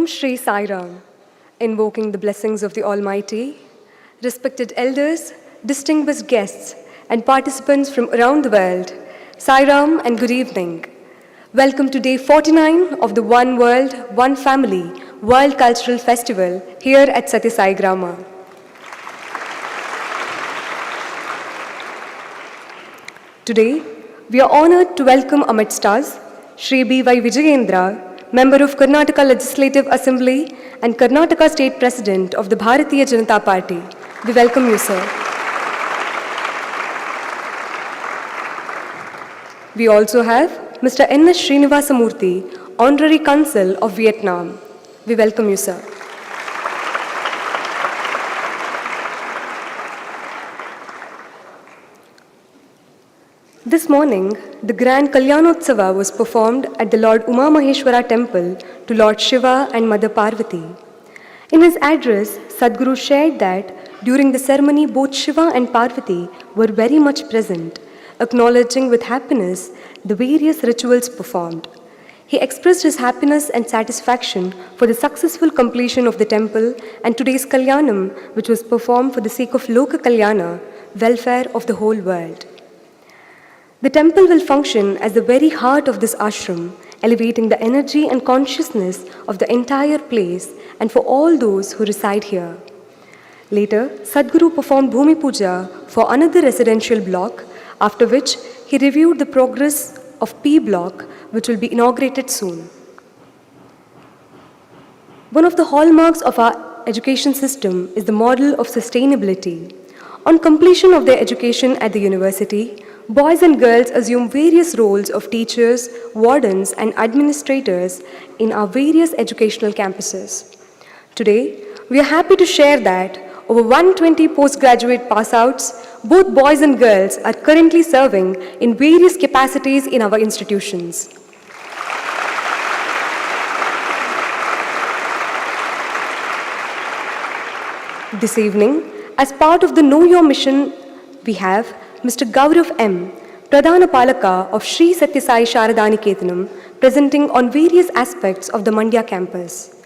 Shri Sai Ram, invoking the blessings of the Almighty, respected elders, distinguished guests, and participants from around the world, Sai Ram and good evening. Welcome to day 49 of the One World, One Family World Cultural Festival here at Satya Sai Grama. Today, we are honored to welcome amidst us Shri B.Y. Vijagendra, Member of Karnataka Legislative Assembly and Karnataka State President of the Bharatiya Janata Party. We welcome you, sir. We also have Mr. N.S. Srinivasamurthy, Honorary Consul of Vietnam. We welcome you, sir. This morning, the Grand Kalyanotsava was performed at the Lord Uma Maheshwara Temple to Lord Shiva and Mother Parvati. In his address, Sadhguru shared that during the ceremony, both Shiva and Parvati were very much present, acknowledging with happiness the various rituals performed. He expressed his happiness and satisfaction for the successful completion of the temple and today's Kalyanam, which was performed for the sake of Loka Kalyana, welfare of the whole world. The temple will function as the very heart of this ashram, elevating the energy and consciousness of the entire place and for all those who reside here. Later, Sadhguru performed Bhumi Puja for another residential block, after which he reviewed the progress of P block, which will be inaugurated soon. One of the hallmarks of our education system is the model of sustainability. On completion of their education at the university, boys and girls assume various roles of teachers, wardens, and administrators in our various educational campuses. Today, we are happy to share that over 120 postgraduate pass-outs, both boys and girls, are currently serving in various capacities in our institutions. This evening, as part of the Know Your Mission, we have Mr. Gaurav M., Pradhana Palaka of Sri Satya Sai Sharada Niketanam, presenting on various aspects of the Mandya campus.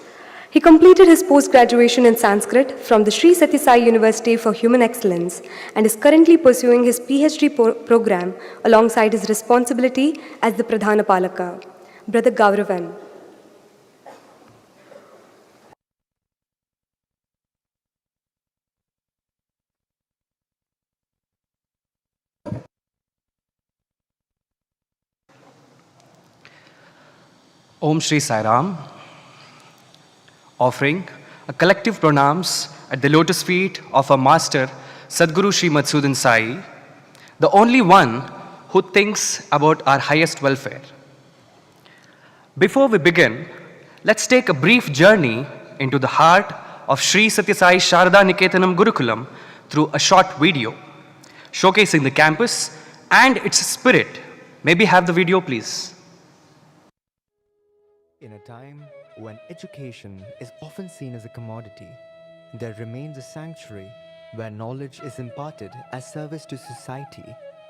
He completed his post-graduation in Sanskrit from the Sri Satya Sai University for Human Excellence and is currently pursuing his PhD program alongside his responsibility as the Pradhana Palaka. Brother Gaurav M. Om Shri Sai Ram, offering a collective pranams at the lotus feet of our master Sadhguru Sri Madhusudan Sai, the only one who thinks about our highest welfare. Before we begin, let's take a brief journey into the heart of Sri Satya Sai Sharada Niketanam Gurukulam through a short video showcasing the campus and its spirit. Maybe have the video, please. In a time when education is often seen as a commodity, there remains a sanctuary where knowledge is imparted as service to society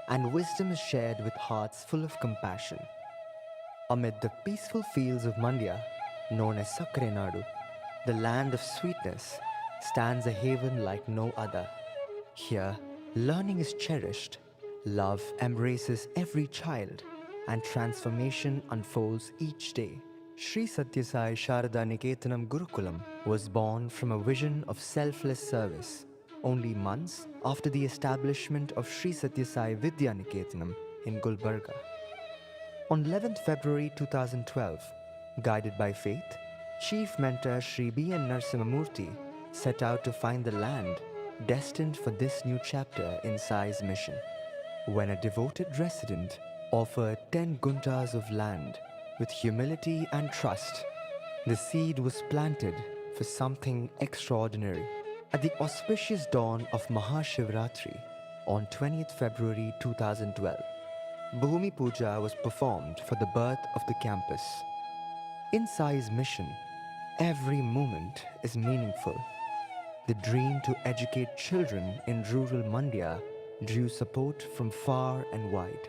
and wisdom is shared with hearts full of compassion. Amid the peaceful fields of Mandya, known as Sakkare Nadu, the land of sweetness, stands a haven like no other. Here, learning is cherished, love embraces every child, and transformation unfolds each day. Sri Satya Sai Sharada Niketanam Gurukulam was born from a vision of selfless service only months after the establishment of Sri Satya Sai Vidya Niketanam in Gulbarga. On 11th February 2012, guided by faith, Chief Mentor Sri B.N. Narasimhamurthy set out to find the land destined for this new chapter in Sai's mission. When a devoted resident offered 10 guntas of land with humility and trust, the seed was planted for something extraordinary. At the auspicious dawn of Mahashivratri on 20th February 2012, Bhumi Puja was performed for the birth of the campus. In Sai's mission, every moment is meaningful. The dream to educate children in rural Mandya drew support from far and wide.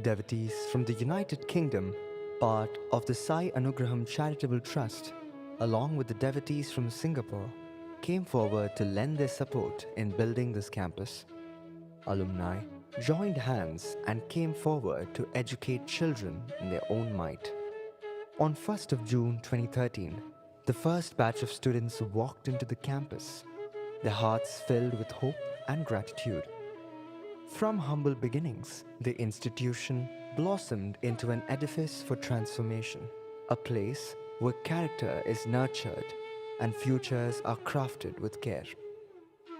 Devotees from the United Kingdom, part of the Sai Anugraham Charitable Trust, along with the devotees from Singapore, came forward to lend their support in building this campus. Alumni joined hands and came forward to educate children in their own might. On 1st of June 2013, the first batch of students walked into the campus, their hearts filled with hope and gratitude. From humble beginnings, the institution blossomed into an edifice for transformation, a place where character is nurtured and futures are crafted with care.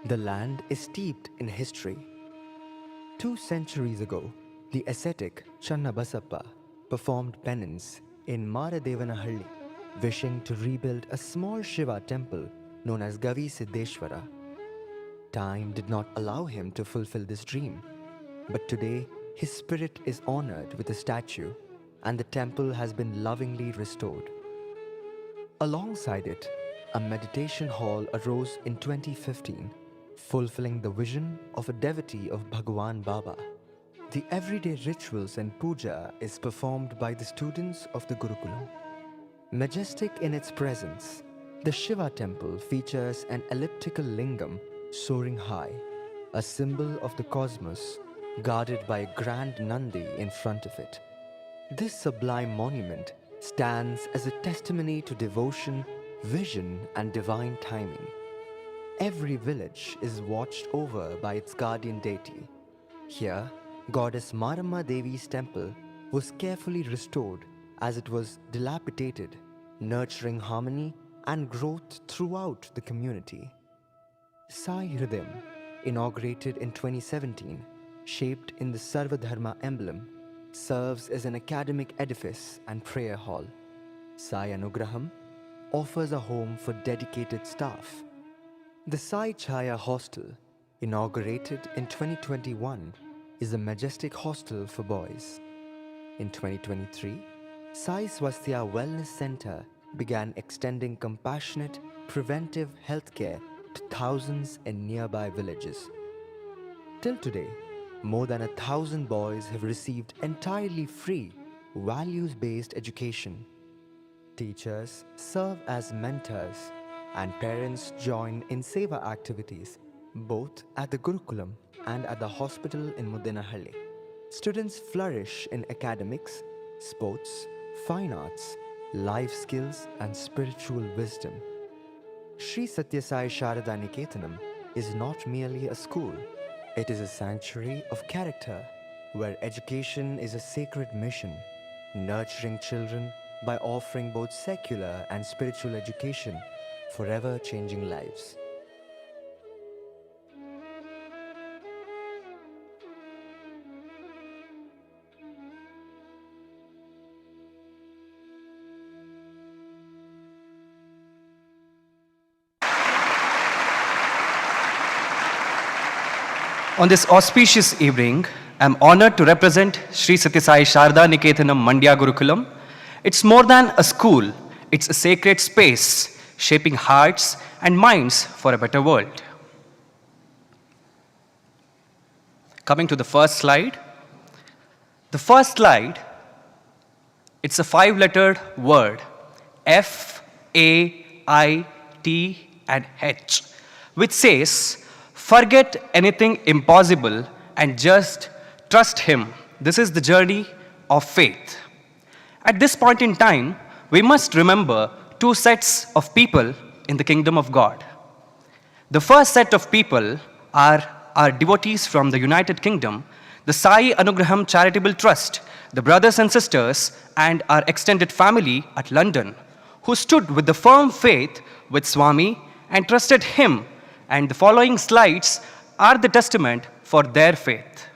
The land is steeped in history. 2 centuries ago, the ascetic Channabasappa performed penance in Maradevanahallி, wishing to rebuild a small Shiva temple known as Gavi Siddheshwara. Time did not allow him to fulfill this dream, but today his spirit is honored with a statue and the temple has been lovingly restored. Alongside it, a meditation hall arose in 2015, fulfilling the vision of a devotee of Bhagwan Baba. The everyday rituals and puja is performed by the students of the Gurukulam. Majestic in its presence, the Shiva temple features an elliptical lingam soaring high, a symbol of the cosmos guarded by a grand Nandi in front of it. This sublime monument stands as a testimony to devotion, vision, and divine timing. Every village is watched over by its guardian deity. Here, Goddess Maramma Devi's temple was carefully restored as it was dilapidated, nurturing harmony and growth throughout the community. Sai Hridayam, inaugurated in 2017, shaped in the Sarvadharma emblem, serves as an academic edifice and prayer hall. Sai Anugraham offers a home for dedicated staff. The Sai Chaya Hostel, inaugurated in 2021, is a majestic hostel for boys. In 2023, Sai Swasthya Wellness Center began extending compassionate, preventive healthcare to thousands in nearby villages. Till today, more than 1,000 boys have received entirely free, values-based education. Teachers serve as mentors, and parents join in seva activities, both at the Gurukulam and at the hospital in Mudenahalli. Students flourish in academics, sports, fine arts, life skills, and spiritual wisdom. Sri Satya Sai Sharada Niketanam is not merely a school. It is a sanctuary of character where education is a sacred mission, nurturing children by offering both secular and spiritual education, forever changing lives. On this auspicious evening, I am honored to represent Sri Satya Sai Sharada Niketanam Mandya Gurukulam. It's more than a school, it's a sacred space, shaping hearts and minds for a better world. Coming to the first slide. The first slide, it's a 5-lettered word, F, A, I, T, and H, which says, forget anything impossible and just trust Him. This is the journey of faith. At this point in time, we must remember 2 sets of people in the kingdom of God. The first set of people are our devotees from the United Kingdom, the Sai Anugraham Charitable Trust, the brothers and sisters, and our extended family at London, who stood with the firm faith with Swami and trusted Him. And the following slides are the testament for their faith.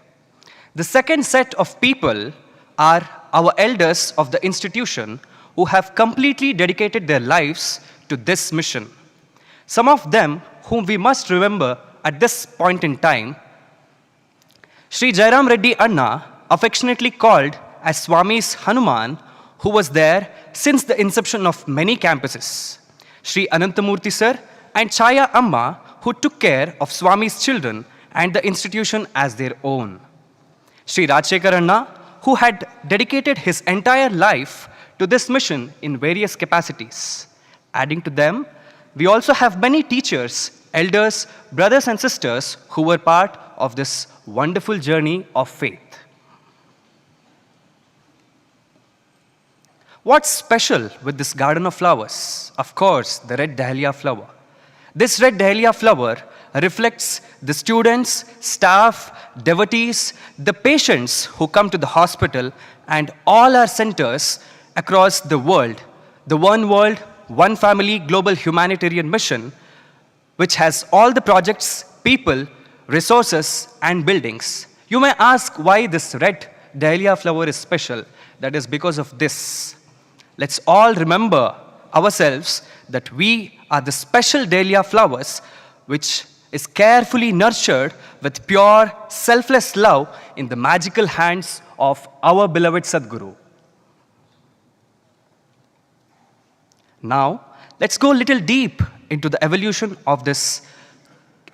The second set of people are our elders of the institution who have completely dedicated their lives to this mission. Some of them whom we must remember at this point in time, Sri Jairam Reddy Anna, affectionately called as Swami's Hanuman, who was there since the inception of many campuses. Sri Anantamurthy Sir and Chaya Amma, who took care of Swami's children and the institution as their own. Sri Rajshekar Anna, who had dedicated his entire life to this mission in various capacities. Adding to them, we also have many teachers, elders, brothers and sisters who were part of this wonderful journey of faith. What's special with this garden of flowers? Of course, the red dahlia flower. This red dahlia flower reflects the students, staff, devotees, the patients who come to the hospital, and all our centers across the world, the One World, One Family Global Humanitarian Mission, which has all the projects, people, resources, and buildings. You may ask why this red dahlia flower is special. That is because of this. Let's all remember ourselves that we are the special dahlia flowers which is carefully nurtured with pure, selfless love in the magical hands of our beloved Sadguru. Now, let's go a little deep into the evolution of this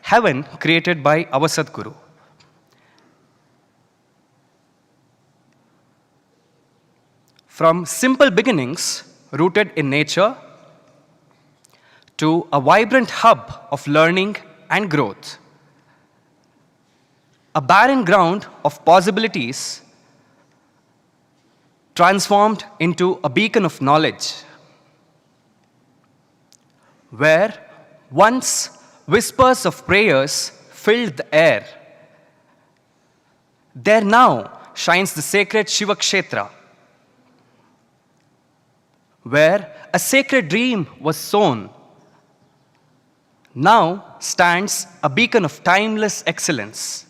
heaven created by our Sadguru. From simple beginnings rooted in nature to a vibrant hub of learning and growth, a barren ground of possibilities transformed into a beacon of knowledge, where once whispers of prayers filled the air, there now shines the sacred Shiva Kshetra, where a sacred dream was sown, now stands a beacon of timeless excellence.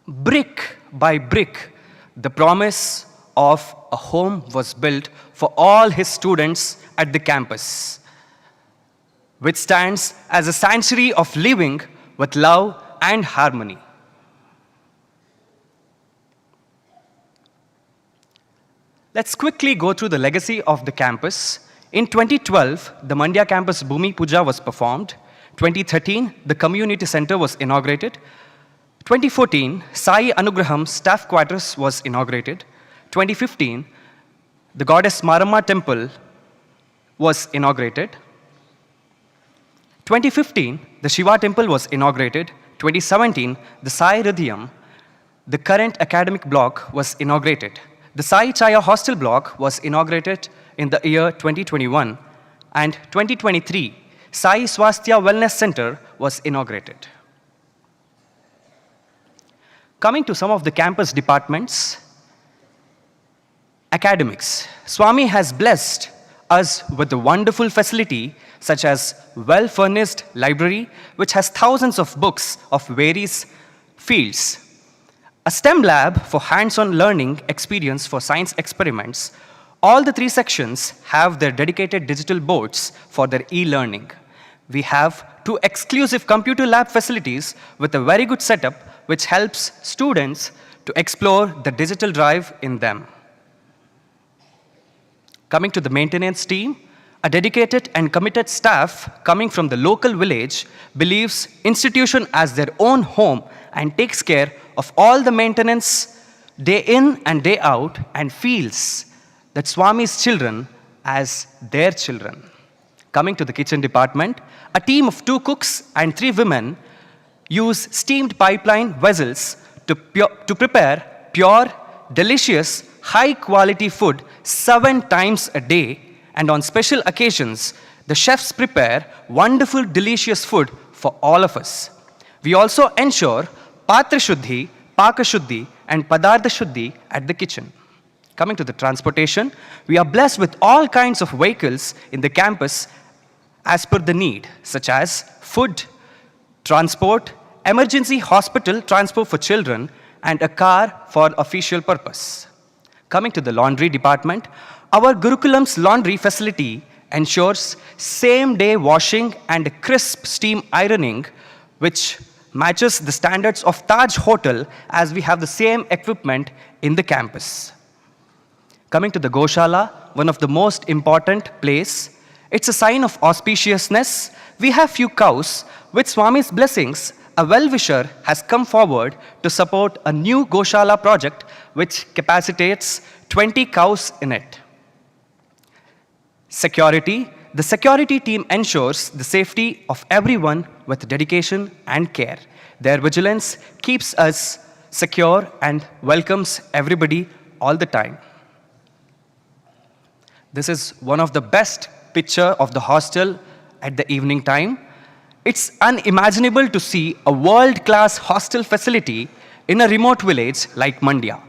Brick by brick, the promise of a home was built for all his students at the campus, which stands as a sanctuary of living with love and harmony. Let's quickly go through the legacy of the campus. In 2012, the Mandya campus Bhumi Puja was performed. 2013, the community center was inaugurated. 2014, Sai Anugraham staff quarters was inaugurated. 2015, the goddess Maramma temple was inaugurated. 2015, the Shiva temple was inaugurated. 2017, the Sai Hridayam, the current academic block, was inaugurated. The Sai Chaya hostel block was inaugurated in the year 2021, and 2023, Sai Swasthya Wellness Center was inaugurated. Coming to some of the campus departments, academics. Swami has blessed us with a wonderful facility such as well-furnished library, which has thousands of books of various fields, a STEM lab for hands-on learning experience for science experiments. All the 3 sections have their dedicated digital boards for their e-learning. We have 2 exclusive computer lab facilities with a very good setup which helps students to explore the digital drive in them. Coming to the maintenance team, a dedicated and committed staff coming from the local village believes institution as their own home and takes care of all the maintenance day in and day out and feels that Swami's children as their children. Coming to the kitchen department, a team of 2 cooks and 3 women use steamed pipeline vessels to prepare pure, delicious, high-quality food 7 times a day, and on special occasions, the chefs prepare wonderful, delicious food for all of us. We also ensure Patra Shuddhi, Paka Shuddhi, and Padartha Shuddhi at the kitchen. Coming to the transportation, we are blessed with all kinds of vehicles in the campus as per the need, such as food, transport, emergency hospital transport for children, and a car for official purpose. Coming to the laundry department, our Gurukulam's laundry facility ensures same-day washing and crisp steam ironing, which matches the standards of Taj Hotel, as we have the same equipment in the campus. Coming to the Goshala, one of the most important place, it's a sign of auspiciousness. We have few cows. With Swami's blessings, a well-wisher has come forward to support a new Goshala project which capacitates 20 cows in it. Security. The security team ensures the safety of everyone with dedication and care. Their vigilance keeps us secure and welcomes everybody all the time. This is one of the best picture of the hostel at the evening time. It's unimaginable to see a world-class hostel facility in a remote village like Mandya.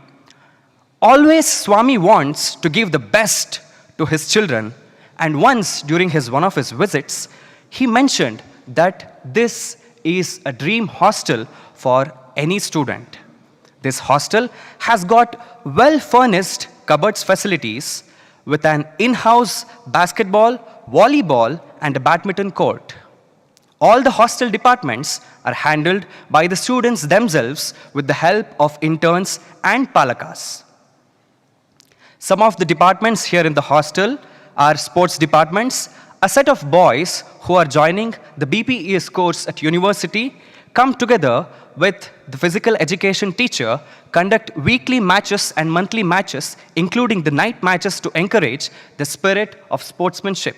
Always Swami wants to give the best to his children, and once during one of his visits, he mentioned that this is a dream hostel for any student. This hostel has got well-furnished cupboards facilities with an in-house basketball, volleyball, and a badminton court. All the hostel departments are handled by the students themselves with the help of interns and palakas. Some of the departments here in the hostel are sports departments. A set of boys who are joining the BPES course at university come together with the physical education teacher, conduct weekly matches and monthly matches, including the night matches, to encourage the spirit of sportsmanship.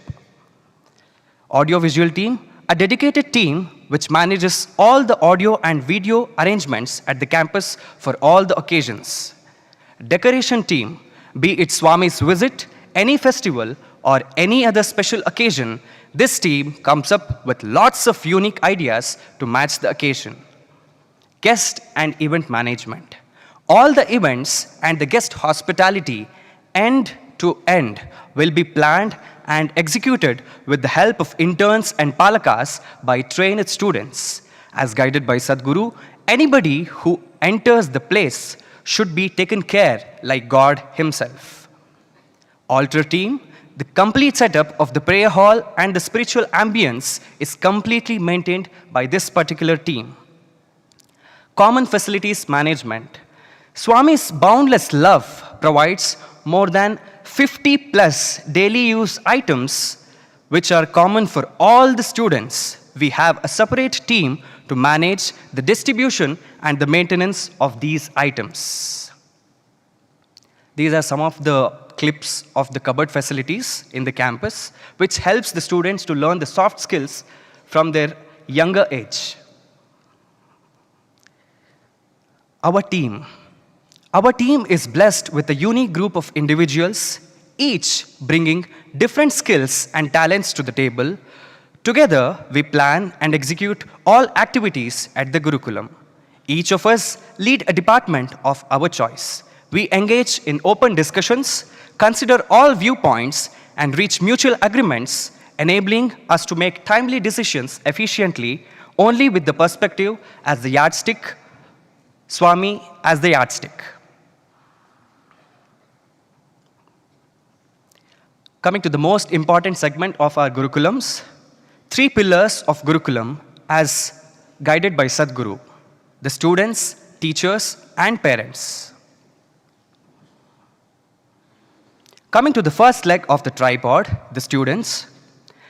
Audio-visual team, a dedicated team which manages all the audio and video arrangements at the campus for all the occasions. Decoration team, be it Swami's visit, any festival, or any other special occasion, this team comes up with lots of unique ideas to match the occasion. Guest and event management. All the events and the guest hospitality end to end will be planned and executed with the help of interns and palakas by trained students. As guided by Sadhguru, anybody who enters the place should be taken care like God himself. Altar team, the complete setup of the prayer hall and the spiritual ambience is completely maintained by this particular team. Common facilities management. Swami's boundless love provides more than 50 plus daily use items which are common for all the students. We have a separate team to manage the distribution and the maintenance of these items. These are some of the clips of the cupboard facilities in the campus, which helps the students to learn the soft skills from their younger age. Our team is blessed with a unique group of individuals, each bringing different skills and talents to the table. Together, we plan and execute all activities at the Gurukulam. Each of us lead a department of our choice. We engage in open discussions, consider all viewpoints, and reach mutual agreements, enabling us to make timely decisions efficiently, only with the perspective as the yardstick, Swami as the yardstick. Coming to the most important segment of our Gurukulams, 3 pillars of Gurukulam as guided by Sadhguru: the students, teachers, and parents. Coming to the first leg of the tripod, the students,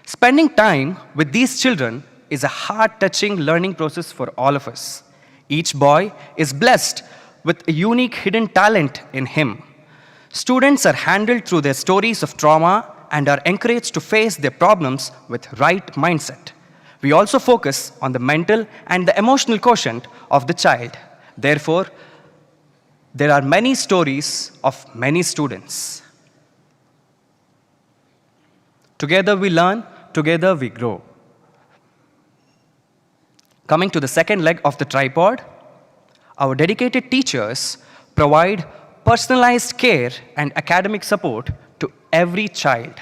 spending time with these children is a heart-touching learning process for all of us. Each boy is blessed with a unique hidden talent in him. Students are handled through their stories of trauma and are encouraged to face their problems with right mindset. We also focus on the mental and the emotional quotient of the child. Therefore, there are many stories of many students. Together we learn, together we grow. Coming to the second leg of the tripod, our dedicated teachers provide personalized care and academic support to every child.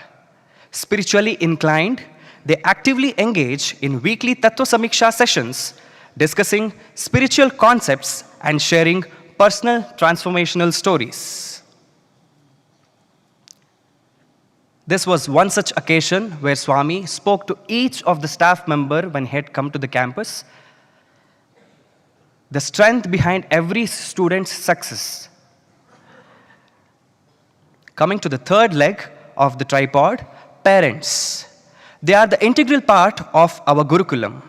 Spiritually inclined, they actively engage in weekly Tattva Samiksha sessions, discussing spiritual concepts and sharing personal transformational stories. This was one such occasion where Swami spoke to each of the staff member when he had come to the campus. The strength behind every student's success. Coming to the third leg of the tripod, parents. They are the integral part of our Gurukulam.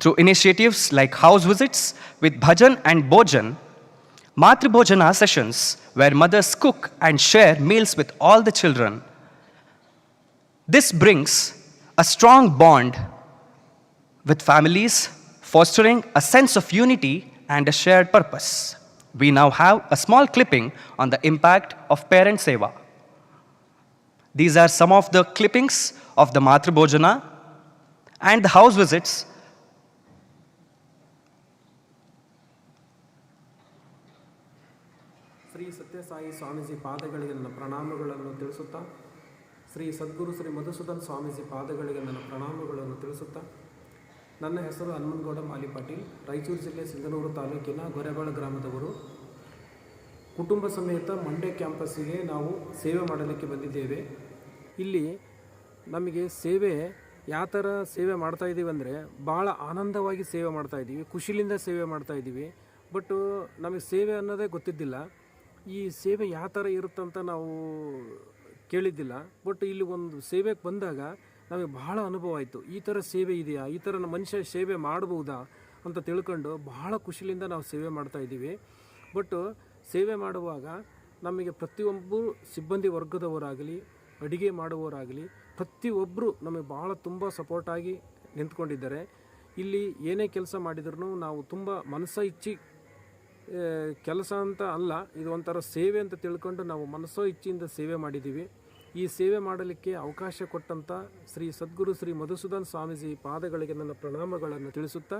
Through initiatives like house visits with bhajan and bhojan, Matru Bhojana sessions where mothers cook and share meals with all the children, This brings a strong bond with families, fostering a sense of unity and a shared purpose. We now have a small clipping on the impact of parent seva. These are some of the clippings of the Matru Bhojana and the house visits. Shri Sathya Sai Swamiji ಪಾದಗಳಿಗೆ ನನ್ನ ಪ್ರಣಾಮಗಳನ್ನು ತಿಳಿಸುತ್ತಾ, ಶ್ರೀ ಸದ್ಗುರು ಶ್ರೀ ಮಧುಸೂದನ್ ಸ್ವಾಮೀಜಿ ಪಾದಗಳಿಗೆ ನನ್ನ ಪ್ರಣಾಮಗಳನ್ನು ತಿಳಿಸುತ್ತಾ, ನನ್ನ ಹೆಸರು ಹನುಮನಗೌಡ ಮಾಲಿ ಪಾಟೀಲ್, ರಾಯಚೂರು ಜಿಲ್ಲೆ ಸಿಂಧನೂರು ತಾಲೂಕಿನ ಗೊರೆಬಾಳ ಗ್ರಾಮದವರು. ಕುಟುಂಬ ಸಮೇತ ಮಂಡ್ಯ ಕ್ಯಾಂಪಸ್ಸಿಗೆ ನಾವು ಸೇವೆ ಮಾಡಲಿಕ್ಕೆ ಬಂದಿದ್ದೇವೆ. ಇಲ್ಲಿ ನಮಗೆ ಸೇವೆ ಯಾವ ಥರ ಸೇವೆ ಮಾಡ್ತಾಯಿದ್ದೀವಿ ಅಂದರೆ, ಭಾಳ ಆನಂದವಾಗಿ ಸೇವೆ ಮಾಡ್ತಾಯಿದ್ದೀವಿ, ಖುಷಿಲಿಂದ ಸೇವೆ ಮಾಡ್ತಾಯಿದ್ದೀವಿ. ಬಟ್ ನಮಗೆ ಸೇವೆ ಅನ್ನೋದೇ ಗೊತ್ತಿದ್ದಿಲ್ಲ. ಈ ಸೇವೆ ಯಾವ ಥರ ಇರುತ್ತಂತ ನಾವು ಕೇಳಿದ್ದಿಲ್ಲ. ಬಟ್ ಇಲ್ಲಿ ಒಂದು ಸೇವೆಗೆ ಬಂದಾಗ ನಮಗೆ ಬಹಳ ಅನುಭವ ಆಯಿತು. ಈ ಥರ ಸೇವೆ ಇದೆಯಾ, ಈ ಥರ ಮನುಷ್ಯ ಸೇವೆ ಮಾಡ್ಬೋದಾ ಅಂತ ತಿಳ್ಕೊಂಡು ಬಹಳ ಖುಷಿಲಿಂದ ನಾವು ಸೇವೆ ಮಾಡ್ತಾಯಿದ್ದೀವಿ. ಬಟ್ ಸೇವೆ ಮಾಡುವಾಗ ನಮಗೆ ಪ್ರತಿಯೊಬ್ಬರು ಸಿಬ್ಬಂದಿ ವರ್ಗದವರಾಗಲಿ, ಅಡುಗೆ ಮಾಡುವವರಾಗಲಿ, ಪ್ರತಿಯೊಬ್ಬರು ನಮಗೆ ಭಾಳ ತುಂಬ ಸಪೋರ್ಟಾಗಿ ನಿಂತ್ಕೊಂಡಿದ್ದಾರೆ. ಇಲ್ಲಿ ಏನೇ ಕೆಲಸ ಮಾಡಿದ್ರೂ ನಾವು ತುಂಬ ಮನಸ್ಸು ಇಚ್ಚಿ ಕೆಲಸ ಅಂತ ಅಲ್ಲ, ಇದು ಒಂಥರ ಸೇವೆ ಅಂತ ತಿಳ್ಕೊಂಡು ನಾವು ಮನಸ್ಸೋ ಇಚ್ಛೆಯಿಂದ ಸೇವೆ ಮಾಡಿದ್ದೀವಿ. ಈ ಸೇವೆ ಮಾಡಲಿಕ್ಕೆ ಅವಕಾಶ ಕೊಟ್ಟಂಥ ಶ್ರೀ ಸದ್ಗುರು ಶ್ರೀ ಮಧುಸೂದನ್ ಸ್ವಾಮೀಜಿ ಪಾದಗಳಿಗೆ ನನ್ನ ಪ್ರಣಾಮಗಳನ್ನು ತಿಳಿಸುತ್ತಾ,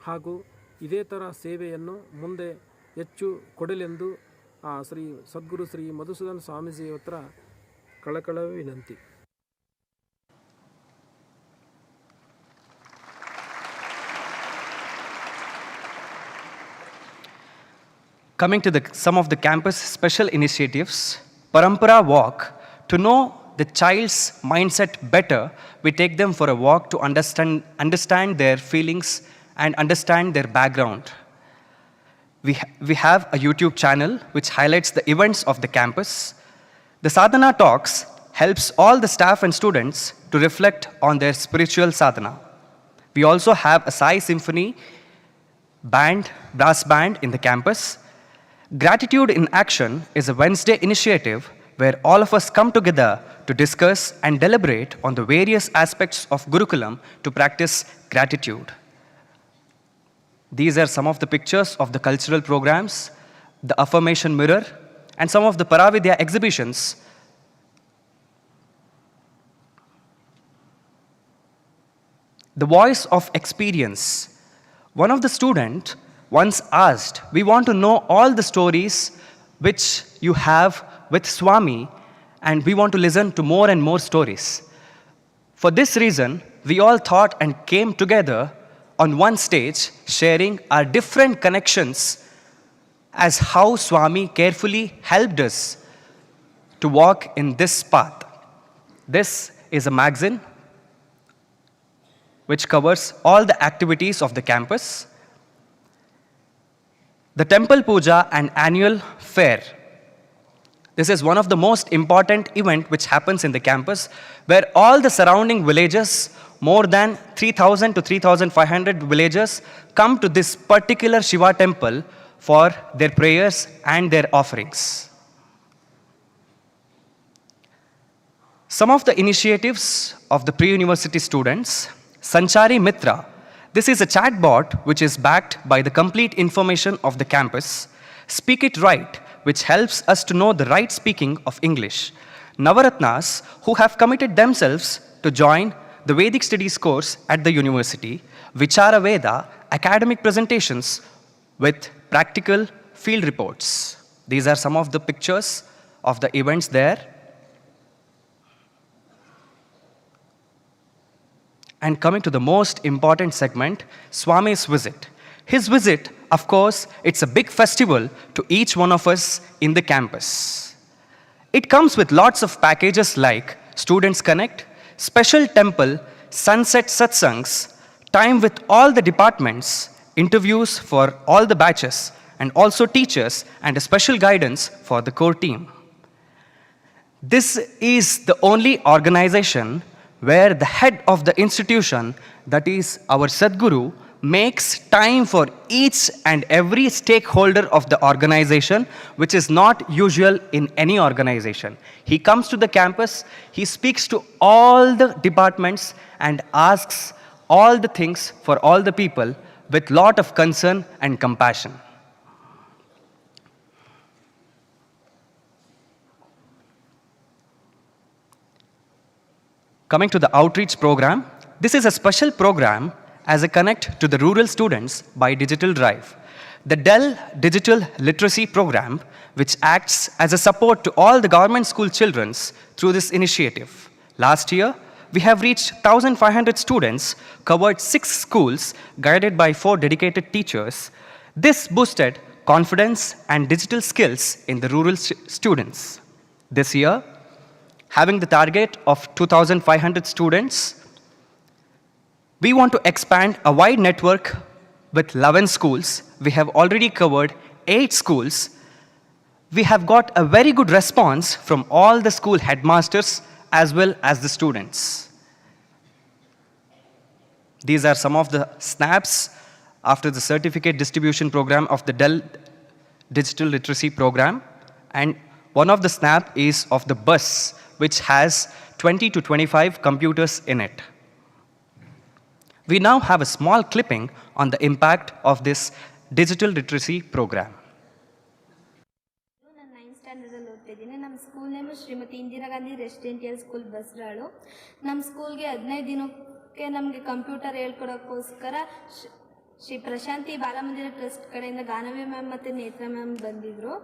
ಹಾಗೂ ಇದೇ ಥರ ಸೇವೆಯನ್ನು ಮುಂದೆ ಹೆಚ್ಚು ಕೊಡಲೆಂದು ಶ್ರೀ ಸದ್ಗುರು ಶ್ರೀ ಮಧುಸೂದನ್ ಸ್ವಾಮೀಜಿ ಹತ್ರ ಕಳಕಳ ವಿನಂತಿ. Coming to some of the campus special initiatives, Parampara Walk. To know the child's mindset better, we take them for a walk to understand their feelings and understand their background. We have a YouTube channel which highlights the events of the campus. The Sadhana Talks helps all the staff and students to reflect on their spiritual sadhana. We also have a Sai Symphony band, brass band in the campus. Gratitude in Action is a Wednesday initiative where all of us come together to discuss and deliberate on the various aspects of Gurukulam to practice gratitude. These are some of the pictures of the cultural programs, the affirmation mirror, and some of the Paravidya exhibitions. The voice of experience. One of the students once asked, "We want to know all the stories which you have with Swami, and we want to listen to more and more stories." For this reason, we all thought and came together on one stage, sharing our different connections as how Swami carefully helped us to walk in this path. This is a magazine which covers all the activities of the campus. The Temple Puja and Annual Fair. This is one of the most important events which happens in the campus, where all the surrounding villages, more than 3,000 to 3,500 villagers, come to this particular Shiva temple for their prayers and their offerings. Some of the initiatives of the pre-university students. Sanchari Mitra. This is a chatbot which is backed by the complete information of the campus. Speak It Right, which helps us to know the right speaking of English. Navaratnas, who have committed themselves to join the Vedic Studies course at the university. Vichara Veda, academic presentations with practical field reports. These are some of the pictures of the events there. And coming to the most important segment, Swami's visit. His visit, of course, it's a big festival to each one of us in the campus. It comes with lots of packages like Students Connect, special temple, sunset satsangs, time with all the departments, interviews for all the batches, and also teachers and a special guidance for the core team. This is the only organization where the head of the institution, that is our Sadguru, makes time for each and every stakeholder of the organization, which is not usual in any organization. He comes to the campus, he speaks to all the departments and asks all the things for all the people with lot of concern and compassion. Coming to the outreach program, this is a special program as a connect to the rural students by Digital Drive. The Dell Digital Literacy Program, which acts as a support to all the government school children through this initiative. Last year, we have reached 1,500 students, covered 6 schools, guided by 4 dedicated teachers. This boosted confidence and digital skills in the rural students. This year, having the target of 2,500 students, we want to expand a wide network with 11 schools. We have already covered 8 schools. We have got a very good response from all the school headmasters as well as the students. These are some of the snaps after the certificate distribution program of the Dell Digital Literacy Program. And one of the snap is of the bus, which has 20 to 25 computers in it. We now have a small clipping on the impact of this digital literacy program. ನಾನು 9th standard ಅಲ್ಲಿ ಓದ್ತಾ ಇದ್ದೀನಿ. ನಮ್ಮ school name Shrimati Indira Gandhi residential school Basralu. ನಮ್ಮ ಸ್ಕೂಲ್ಗೆ 15 ದಿನಕ್ಕೆ ನಮಗೆ computer ಹೇಳ್ಕೊಡೋಕ್ಕೋಸ್ಕರ ಶ್ರೀ ಪ್ರಶಾಂತಿ ಬಾಲಮಂದಿರ ಟ್ರಸ್ಟ್ ಕಡೆಯಿಂದ ಗಾನವಿ ಮ್ಯಾಮ್ ಮತ್ತು ನೇತ್ರ ಮ್ಯಾಮ್ ಬಂದಿದ್ದರು.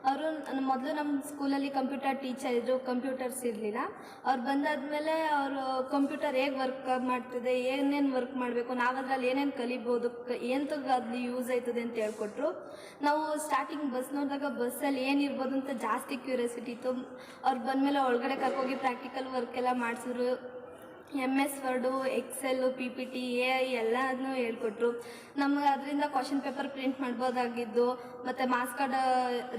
ಅವರು ಮೊದಲು ನಮ್ಮ ಸ್ಕೂಲಲ್ಲಿ ಕಂಪ್ಯೂಟರ್ ಟೀಚರ್ ಇದ್ದರು, ಕಂಪ್ಯೂಟರ್ಸ್ ಇರಲಿಲ್ಲ. ಅವ್ರು ಬಂದಾದಮೇಲೆ ಅವರು ಕಂಪ್ಯೂಟರ್ ಹೇಗೆ ವರ್ಕ್ ಮಾಡ್ತಿದೆ, ಏನೇನು ವರ್ಕ್ ಮಾಡಬೇಕು, ನಾವು ಅದರಲ್ಲಿ ಏನೇನು ಕಲಿಬೋದು, ಎಂತಕ್ಕೆ ಅದು ಯೂಸ್ ಆಯ್ತದೆ ಅಂತ ಹೇಳ್ಕೊಟ್ರು. ನಾವು ಸ್ಟಾರ್ಟಿಂಗ್ ಬಸ್ ನೋಡಿದಾಗ ಬಸ್ಸಲ್ಲಿ ಏನಿರ್ಬೋದು ಅಂತ ಜಾಸ್ತಿ ಕ್ಯೂರಿಯಾಸಿಟಿ ಇತ್ತು. ಅವ್ರು ಬಂದಮೇಲೆ ಒಳಗಡೆ ಕರ್ಕೋಗಿ ಪ್ರಾಕ್ಟಿಕಲ್ ವರ್ಕ್ ಎಲ್ಲ ಮಾಡಿಸಿದ್ರು. MS word, XL, PPT, AI ಎಲ್ಲನೂ ಹೇಳ್ಕೊಟ್ರು. ನಮಗೆ ಅದರಿಂದ ಕ್ವಶನ್ ಪೇಪರ್ ಪ್ರಿಂಟ್ ಮಾಡ್ಬೋದಾಗಿದ್ದು, ಮತ್ತು ಮಾರ್ಕ್ಸ್ ಕಾರ್ಡ್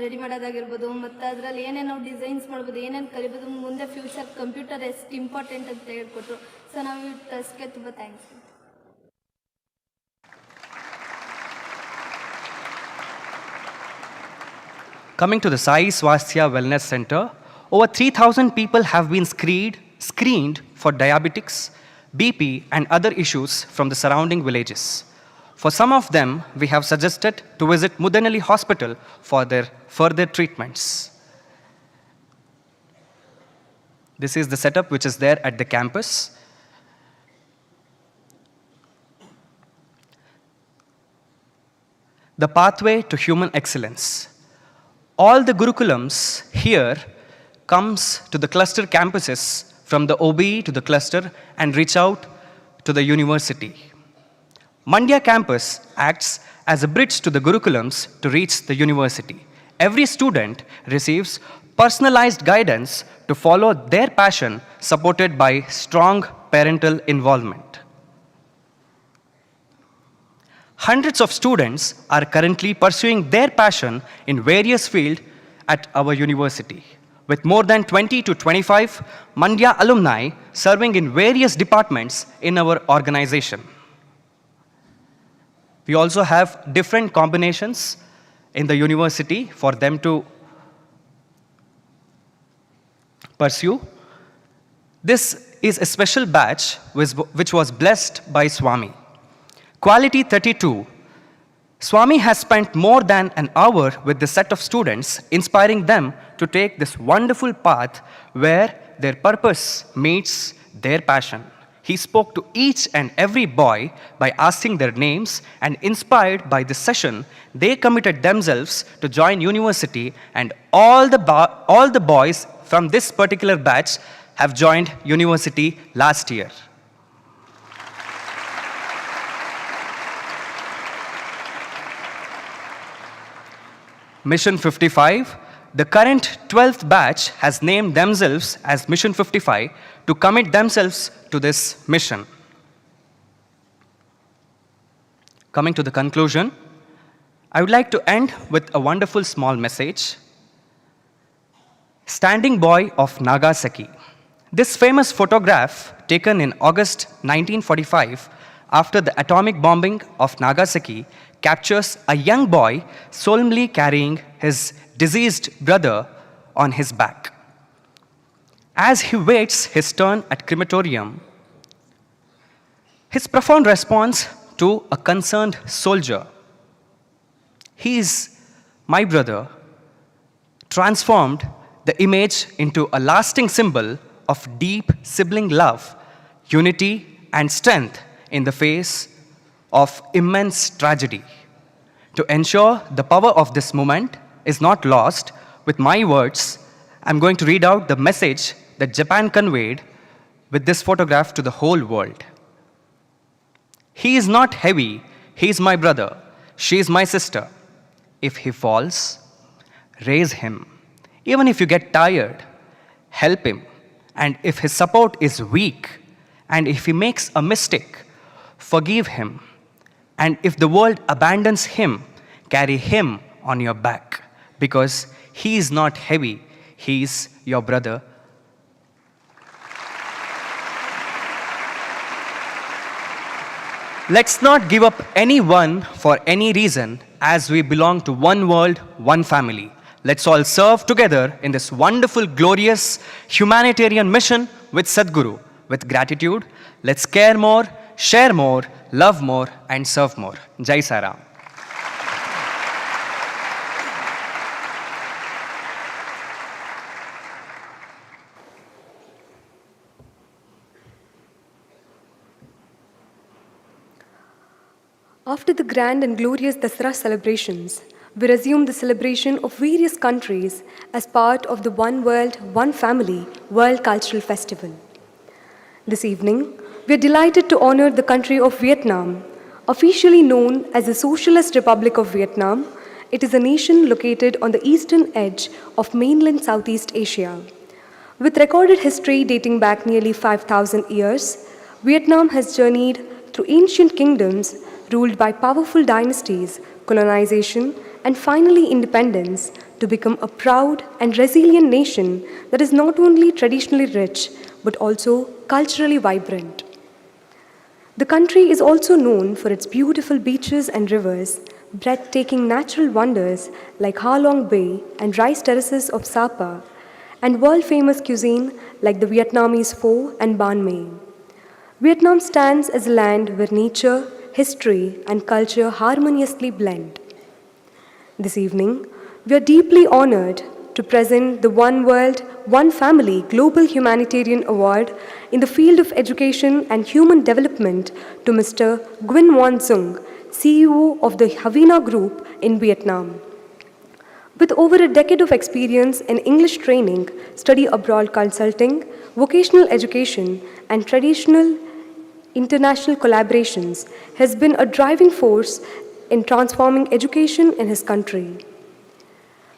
ರೆಡಿ ಮಾಡೋದಾಗಿರ್ಬೋದು, ಮತ್ತು ಅದರಲ್ಲಿ ಏನೇನು ನಾವು ಡಿಸೈನ್ಸ್ ಮಾಡ್ಬೋದು, ಏನೇನು ಕಲಿಬೋದು, ಮುಂದೆ ಫ್ಯೂಚರ್ ಕಂಪ್ಯೂಟರ್ ಎಷ್ಟು ಇಂಪಾರ್ಟೆಂಟ್ ಅಂತ ಹೇಳ್ಕೊಟ್ರು. ಸೊ ನಾವು ಈ ಟ್ರಸ್ಟ್ಗೆ ತುಂಬ thanks. Coming to the Sai Swasthya Wellness Center, over 3,000 people have been screened for diabetics, BP, and other issues from the surrounding villages. For some of them, we have suggested to visit Mudanali Hospital for their further treatments. This is the setup which is there at the campus. The pathway to human excellence. All the Gurukulams here comes to the cluster campuses from the OBE to the cluster and reach out to the university. Mandya campus acts as a bridge to the Gurukulams to reach the university. Every student receives personalized guidance to follow their passion, supported by strong parental involvement. Hundreds of students are currently pursuing their passion in various fields at our university, with more than 20 to 25 Mandya alumni serving in various departments in our organization. We also have different combinations in the university for them to pursue. This is a special batch which was blessed by Swami. Quality 32. Swami has spent more than an hour with the set of students, inspiring them to take this wonderful path where their purpose meets their passion. He spoke to each and every boy by asking their names, and inspired by this session, they committed themselves to join university, and all the boys from this particular batch have joined university last year. Mission 55, the current 12th batch has named themselves as Mission 55 to commit themselves to this mission. Coming to the conclusion, I would like to end with a wonderful small message. Standing Boy of Nagasaki. This famous photograph, taken in August 1945 after the atomic bombing of Nagasaki, captures a young boy solemnly carrying his deceased brother on his back. As he waits his turn at crematorium, his profound response to a concerned soldier, "He is my brother," transformed the image into a lasting symbol of deep sibling love, unity, and strength in the face of immense tragedy. To ensure the power of this moment is not lost, with my words, I'm going to read out the message that Japan conveyed with this photograph to the whole world. "He is not heavy, he is my brother, she is my sister. If he falls, raise him. Even if you get tired, help him. And if his support is weak, and if he makes a mistake, forgive him. And if the world abandons him, carry him on your back, because he is not heavy, he is your brother." Let's not give up anyone for any reason, as we belong to one world, one family. Let's all serve together in this wonderful, glorious humanitarian mission with Sadhguru. With gratitude, let's care more, share more, love more, and serve more. Jai Saram. After the grand and glorious Dasara celebrations, we resume the celebration of various countries as part of the One World, One Family World Cultural Festival. This evening, we are delighted to honor the country of Vietnam. Officially known as the Socialist Republic of Vietnam, it is a nation located on the eastern edge of mainland Southeast Asia. With recorded history dating back nearly 5,000 years, Vietnam has journeyed through ancient kingdoms ruled by powerful dynasties, colonization, and finally independence to become a proud and resilient nation that is not only traditionally rich but also culturally vibrant. The country is also known for its beautiful beaches and rivers, breathtaking natural wonders like Ha Long Bay and rice terraces of Sapa, and world-famous cuisine like the Vietnamese pho and banh mi. Vietnam stands as a land where nature, history, and culture harmoniously blend. This evening, we are deeply honored to present the One World, One Family Global Humanitarian Award in the field of education and human development to Mr. Nguyễn Văn Dũng, CEO of the Havina Group in Vietnam. With over a decade of experience in English training, study abroad consulting, vocational education, and traditional international collaborations, has been a driving force in transforming education in his country.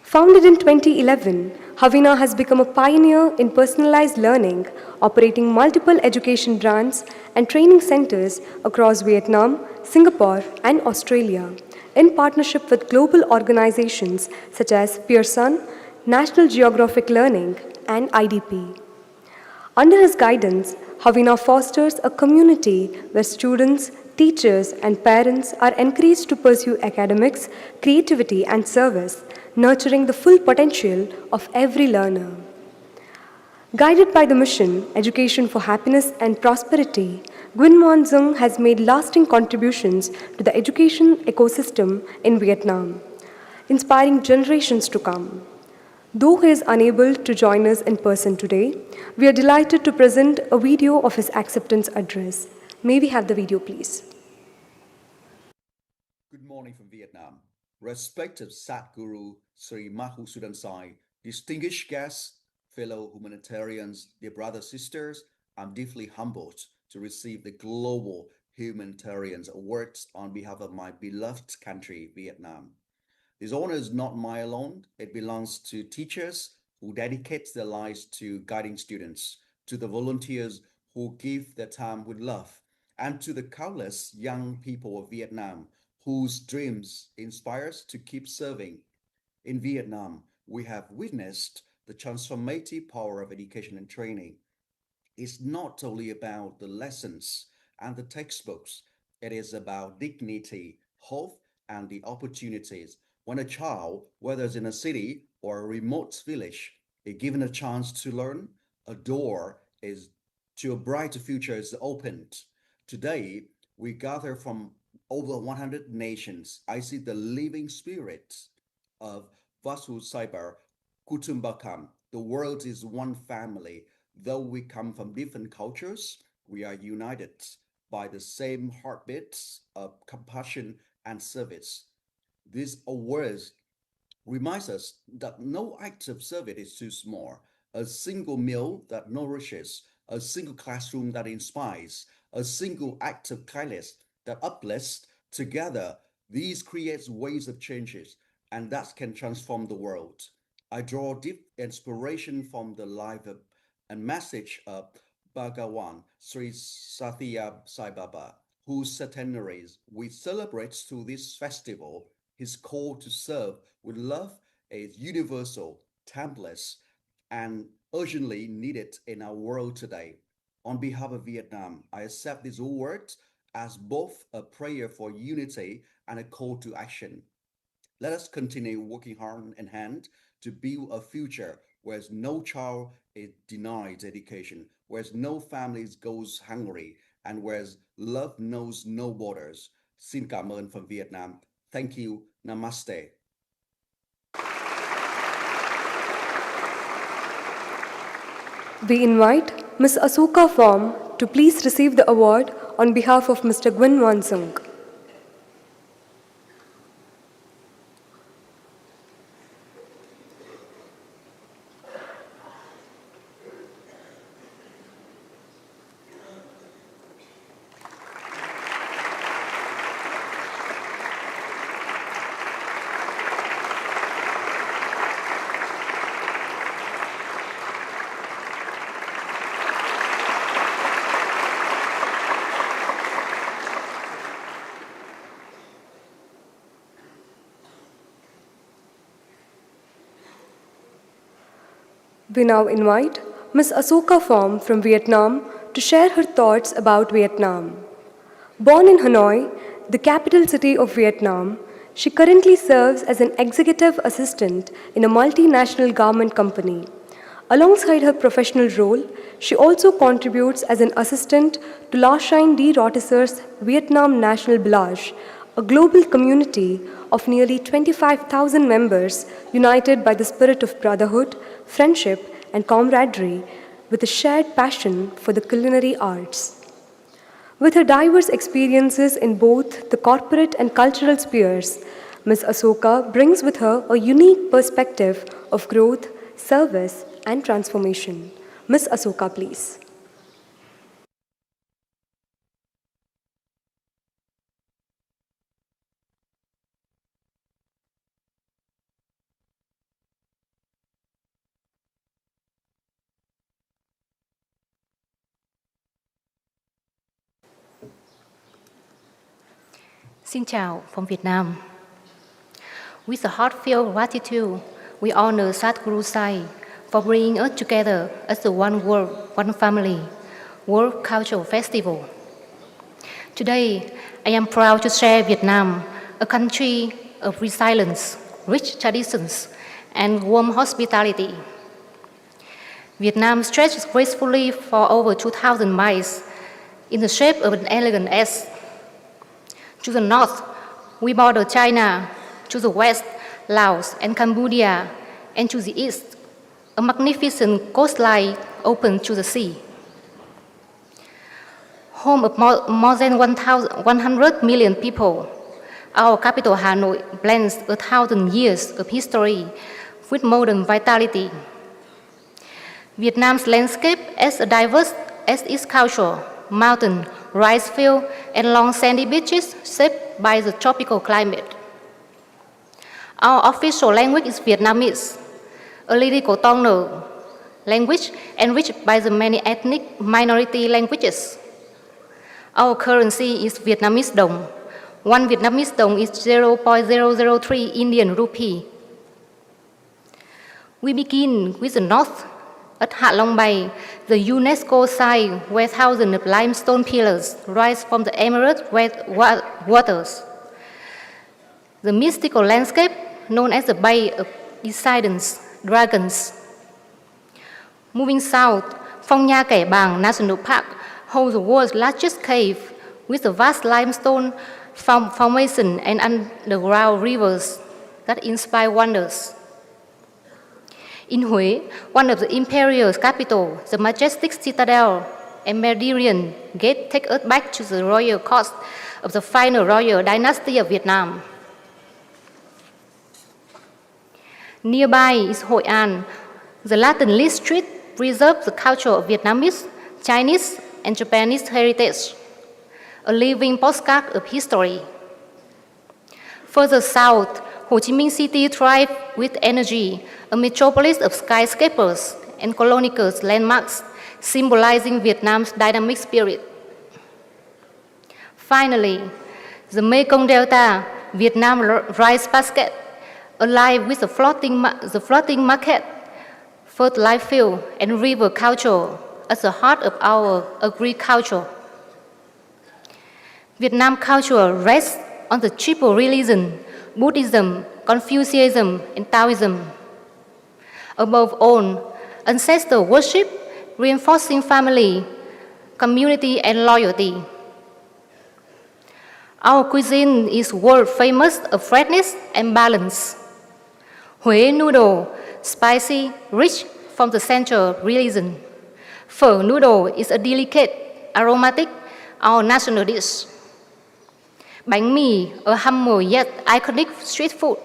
Founded in 2011, Havina has become a pioneer in personalized learning, operating multiple education brands and training centers across Vietnam, Singapore, and Australia, in partnership with global organizations such as Pearson, National Geographic Learning, and IDP. Under his guidance, Havina fosters a community where students, teachers, and parents are encouraged to pursue academics, creativity, and service, nurturing the full potential of every learner. Guided by the mission, Education for Happiness and Prosperity, Nguyễn Văn Dũng has made lasting contributions to the education ecosystem in Vietnam, inspiring generations to come. Though he is unable to join us in person today, we are delighted to present a video of his acceptance address. May we have the video, please? Good morning from Vietnam. Respected Sadhguru Sri Madhusudan Sai, distinguished guests, fellow humanitarians, dear brothers, sisters, I'm deeply humbled to receive the Global Humanitarian Award on behalf of my beloved country, Vietnam. This honor is not mine alone. It belongs to teachers who dedicate their lives to guiding students, to the volunteers who give their time with love, and to the countless young people of Vietnam whose dreams inspire us to keep serving. In Vietnam, we have witnessed the transformative power of education and training. It's not only about the lessons and the textbooks, It is about dignity, hope, and the opportunities. When a child, whether it's in a city or a remote village, is given a chance to learn, a door is to a brighter future is opened. Today, we gather from over 100 nations. I see the living spirit of Vasudhaiva Kutumbakam. The world is one family. Though we come from different cultures, we are united by the same heartbeats of compassion and service. These awards reminds us that no act of service is too small. A single meal that nourishes, a single classroom that inspires, a single act of kindness that uplifts, together, these creates waves of changes, and that can transform the world. I draw deep inspiration from the life and message of Bhagawan Sri Satya Sai Baba, whose centenaries we celebrate through this festival. His call to serve with love is universal, timeless, and urgently needed in our world today. On behalf of Vietnam, I accept these words as both a prayer for unity and a call to action. Let us continue working hand in hand to build a future where no child is denied education, where no family goes hungry, and where love knows no borders. Xin cảm ơn from Vietnam. Thank you. Namaste. We invite Ms. Asuka Pham to please receive the award on behalf of Mr. Nguyễn Văn Dũng. We now invite Ms. Asuka Pham from Vietnam to share her thoughts about Vietnam. Born in Hanoi, the capital city of Vietnam, she currently serves as an executive assistant in a multinational garment company. Alongside her professional role, she also contributes as an assistant to La Chaine de Rotisseries Vietnam National Village, a global community of nearly 25,000 members united by the spirit of brotherhood, friendship, and camaraderie with a shared passion for the culinary arts. With her diverse experiences in both the corporate and cultural spheres, Ms. Asuka brings with her a unique perspective of growth, service, and transformation. Ms. Asuka, please. Xin chào from Vietnam. With a heartfelt gratitude, we honor Sadhguru Sai for bringing us together as the One World, One Family World Cultural Festival. Today, I am proud to share Vietnam, a country of resilience, rich traditions, and warm hospitality. Vietnam stretches gracefully for over 2,000 miles in the shape of an elegant S. To the north, we border China, to the west, Laos and Cambodia, and to the east, a magnificent coastline open to the sea. Home of more than 100 million people, our capital Hanoi blends 1,000 years of history with modern vitality. Vietnam's landscape is as diverse as its culture, mountain, rice field, and long sandy beaches shaped by the tropical climate. Our official language is Vietnamese, a lyrical tonal language enriched by the many ethnic minority languages. Our currency is Vietnamese đồng. One Vietnamese đồng is 0.003 Indian rupee. We begin with the north, At Hạ Long Bay, the UNESCO site where thousands of limestone pillars rise from the emerald waters. The mystical landscape known as the Bay of Poseidon's Dragons. Moving south, Phong Nha Kẻ Bàng National Park holds the world's largest cave with a vast limestone formation and underground rivers that inspire wonders. In Huế, one of the imperial capital, the majestic citadel and Meridian Gate take us back to the royal court of the final royal dynasty of Vietnam. Nearby is Hội An. The Latin Lee Street preserves the culture of Vietnamese, Chinese, and Japanese heritage, a living postcard of history. Further south, Ho Chi Minh City thrives with energy, a metropolis of skyscrapers and colonial landmarks, symbolizing Vietnam's dynamic spirit. Finally, the Mekong Delta, Vietnam rice basket, alive with the floating market, fertile field, and river culture at the heart of our agriculture. Vietnam culture rests on the triple religion, Buddhism, Confucianism, and Taoism. Above all, ancestor worship, reinforcing family, community, and loyalty. Our cuisine is world famous of freshness and balance. Huế noodle, spicy, rich from the central religion. Phở noodle is a delicate, aromatic, our national dish. Bánh mì, a humble yet iconic street food,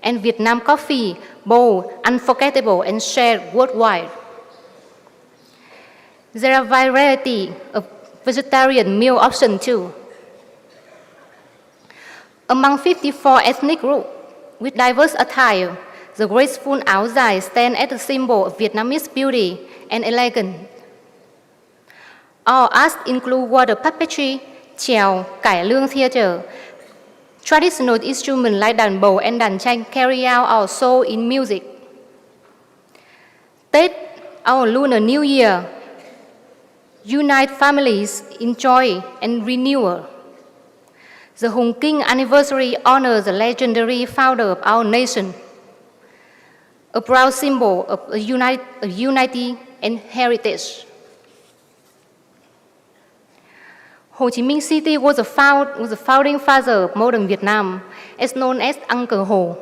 and Vietnam coffee, bold, unforgettable, and shared worldwide. There are variety of vegetarian meal options too. Among 54 ethnic groups with diverse attire, the graceful áo dài stand as a symbol of Vietnamese beauty and elegance. Our arts include water puppetry, trèo, cải lương theater. Traditional instruments like đàn bầu and đàn tranh carry out our soul in music. Tết, our Lunar New Year, unite families in joy and renewal. The Hùng King anniversary honors the legendary founder of our nation, a proud symbol of unity and heritage. Ho Chi Minh City was the founding father of modern Vietnam, as known as Uncle Ho,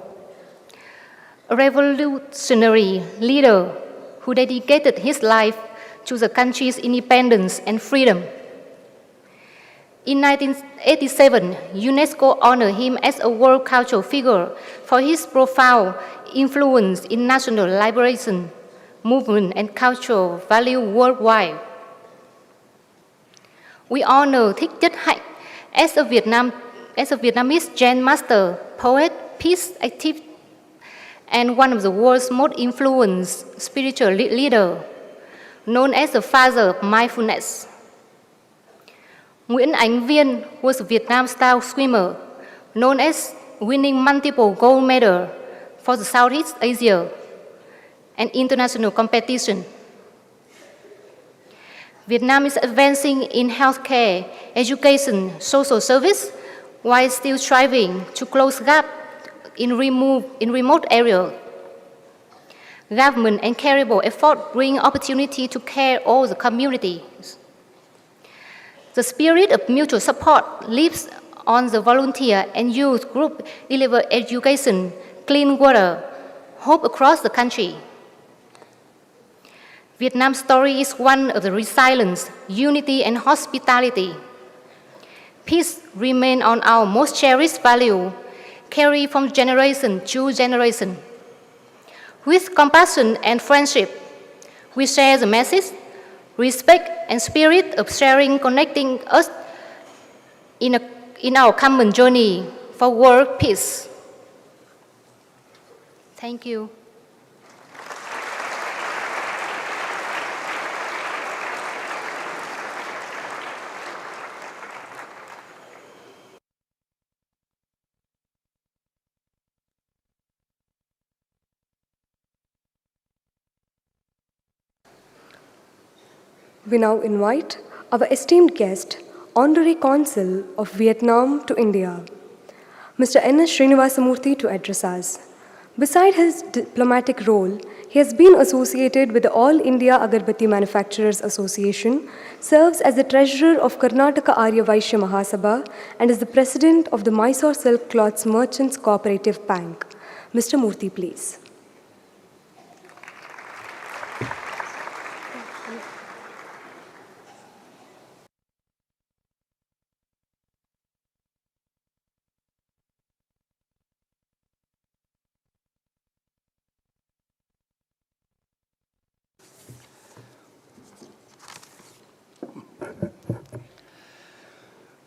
a revolutionary leader who dedicated his life to the country's independence and freedom. In 1987, UNESCO honored him as a world cultural figure for his profound influence in national liberation movement and cultural value worldwide. We honor Thích Nhất Hạnh as a Vietnamese Zen master, poet, peace activist, and one of the world's most influenced spiritual leader, known as the father of mindfulness. Nguyễn Ánh Viên was a Vietnam-style swimmer, known as winning multiple gold medals for the Southeast Asia and international competition. Vietnam is advancing in healthcare, education, social service, while still striving to close gaps in remote areas. Government and charitable effort bring opportunity to care all the communities. The spirit of mutual support lives on the volunteer and youth group deliver education, clean water, hope across the country. Vietnam's story is one of the resilience, unity, and hospitality. Peace remains on our most cherished value, carried from generation to generation. With compassion and friendship, we share the message, respect, and spirit of sharing, connecting us in our common journey for world peace. Thank you. We now invite our esteemed guest, Honorary Consul of Vietnam to India, Mr. N.S. Srinivasamurthy, to address us. Beside his diplomatic role, he has been associated with the All India Agarbatti Manufacturers Association, serves as the treasurer of Karnataka Arya Vaishya Mahasabha, and is the president of the Mysore Silk Cloths Merchants Cooperative Bank. Mr. Murthy, please.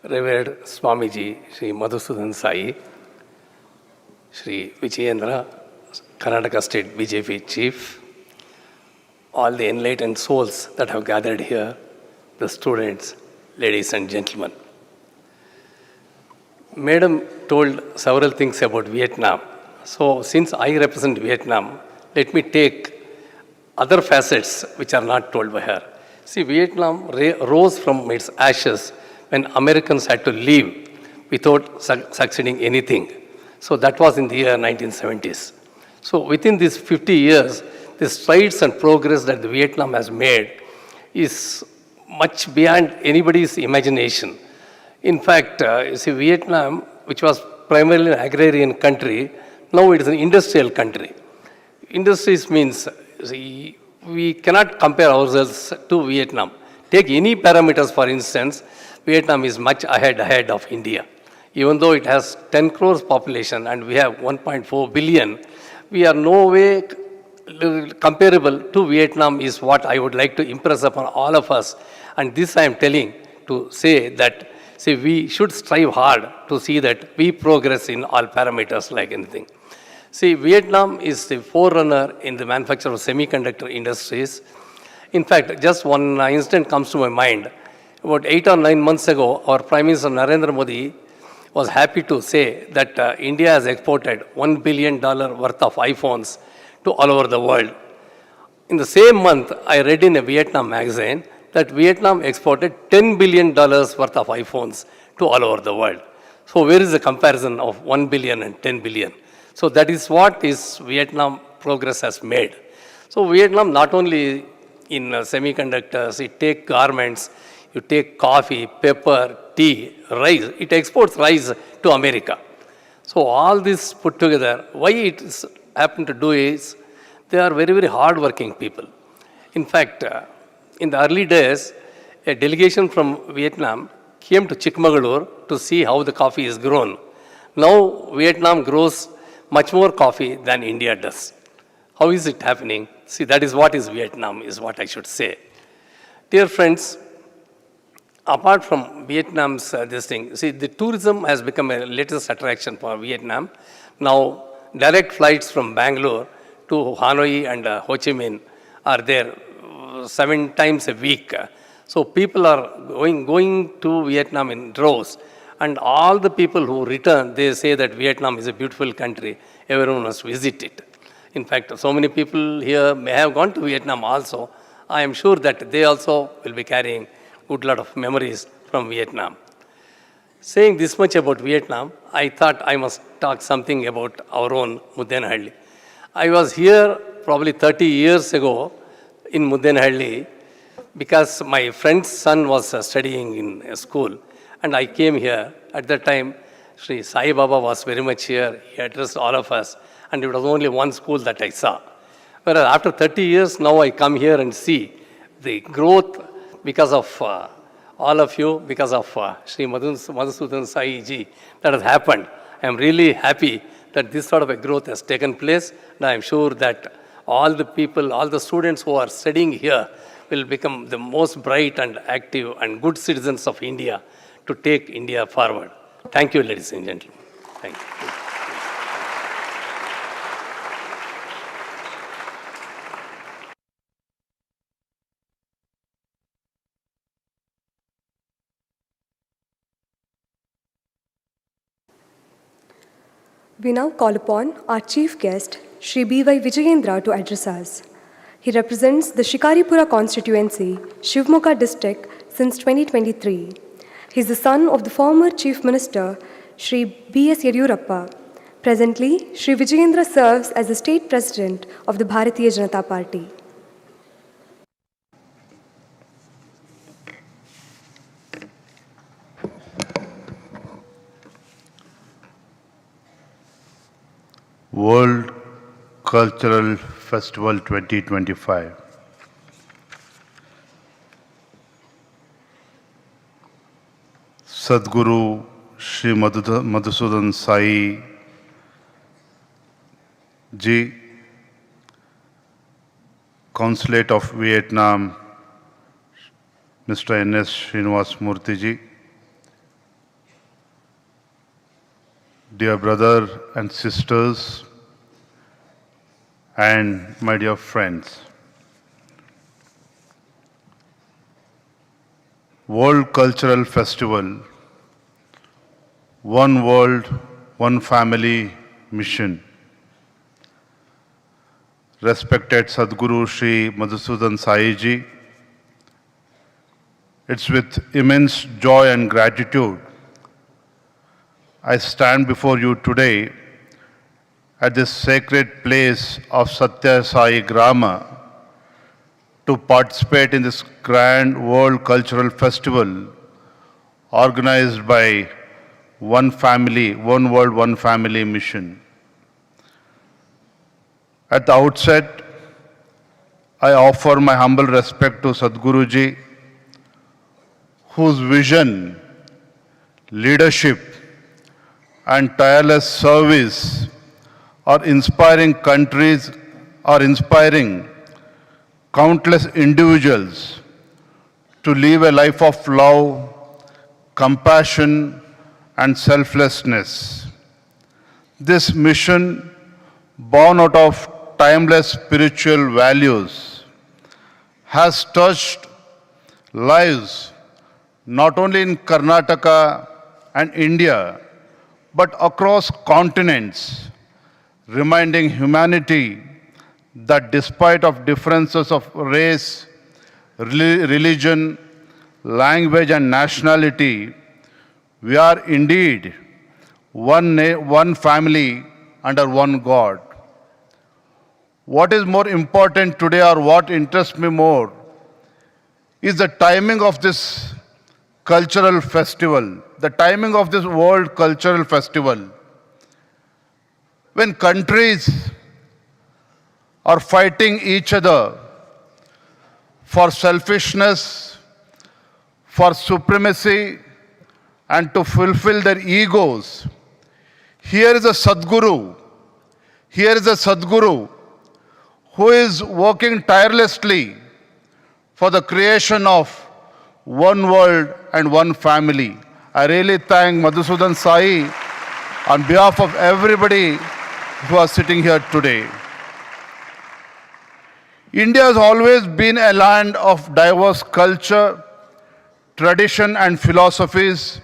Revered Swamiji, Sri Madhusudan Sai, Sri Vijayendra, Karnataka State BJP Chief, all the enlightened souls that have gathered here, the students, ladies and gentlemen. Madam told several things about Vietnam. So since I represent Vietnam, let me take other facets which are not told by her. See, Vietnam rose from its ashes when Americans had to leave without succeeding anything. So that was in the year 1970s. So within these 50 years, the strides and progress that Vietnam has made is much beyond anybody's imagination. In fact, you see, Vietnam, which was primarily an agrarian country, now it is an industrial country. Industries means, see, we cannot compare ourselves to Vietnam. Take any parameters, for instance, Vietnam is much ahead of India. Even though it has 10 crores population and we have 1.4 billion, we are no way comparable to Vietnam is what I would like to impress upon all of us. And this I am telling to say that, see, we should strive hard to see that we progress in all parameters like anything. See, Vietnam is the forerunner in the manufacture of semiconductor industries. In fact, just one incident comes to my mind. About 8 or 9 months ago, our Prime Minister Narendra Modi was happy to say that India has exported $1 billion worth of iPhones to all over the world. In the same month, I read in a Vietnam magazine that Vietnam exported $10 billion worth of iPhones to all over the world. So where is the comparison of 1 billion and 10 billion? So that is what is Vietnam progress has made. So Vietnam not only in semiconductors, it takes garments, you take coffee, pepper, tea, rice. It exports rice to America. So all this put together, why it is happened to do is, they are very, very hard-working people. In fact, in the early days, a delegation from Vietnam came to Chikmagalur to see how the coffee is grown. Now, Vietnam grows much more coffee than India does. How is it happening? See, that is what is Vietnam, is what I should say. Dear friends, apart from Vietnam's this thing, see, the tourism has become a latest attraction for Vietnam. Now, direct flights from Bangalore to Hanoi and Ho Chi Minh are there 7 times a week. So people are going to Vietnam in droves. And all the people who return, they say that Vietnam is a beautiful country. Everyone must visit it. In fact, so many people here may have gone to Vietnam also. I am sure that they also will be carrying good lot of memories from Vietnam. Saying this much about Vietnam, I thought I must talk something about our own Muddenahalli. I was here probably 30 years ago in Muddenahalli because my friend's son was studying in a school. And I came here. At that time, Sri Sai Baba was very much here. He addressed all of us. And it was only one school that I saw. Whereas after 30 years, now I come here and see the growth because of all of you, because of Sri Madhusudan Sai ji that has happened. I am really happy that this sort of a growth has taken place. And I am sure that all the people, all the students who are studying here will become the most bright and active and good citizens of India to take India forward. Thank you, ladies and gentlemen. Thank you. We now call upon our chief guest, Sri B.Y. Vijayendra, to address us. He represents the Shikaripura constituency, Shivamogga district, since 2023. He is the son of the former Chief Minister, Shri B.S. Yediyurappa. Presently, Shri Vijayendra serves as the State President of the Bharatiya Janata Party. World Cultural Festival 2025. Sadhguru Sri Madhusudan Sai Ji, Consulate of Vietnam, Mr. N.S. Srinivas Murthy Ji, dear brother and sisters, and my dear friends. World Cultural Festival, One World, One Family Mission. Respected Sadhguru Sri Madhusudan Sai Ji, it's with immense joy and gratitude I stand before you today at this sacred place of Satya Sai Grama to participate in this grand World Cultural Festival organized by One Family, One World, One Family Mission. At the outset, I offer my humble respect to Sadhguru Ji, whose vision, leadership, and tireless service are inspiring countless individuals to live a life of love, compassion, and selflessness. This mission, born out of timeless spiritual values, has touched lives not only in Karnataka and India, but across continents, reminding humanity that despite of differences of race, religion, language, and nationality, we are indeed one family under one God. What is more important today, or what interests me more, is the timing of this cultural festival, the timing of this World Cultural Festival. When countries are fighting each other for selfishness, for supremacy, and to fulfill their egos, here is a Sadhguru who is working tirelessly for the creation of one world and one family. I really thank Madhusudan Sai on behalf of everybody who are sitting here today. India has always been a land of diverse culture, tradition, and philosophies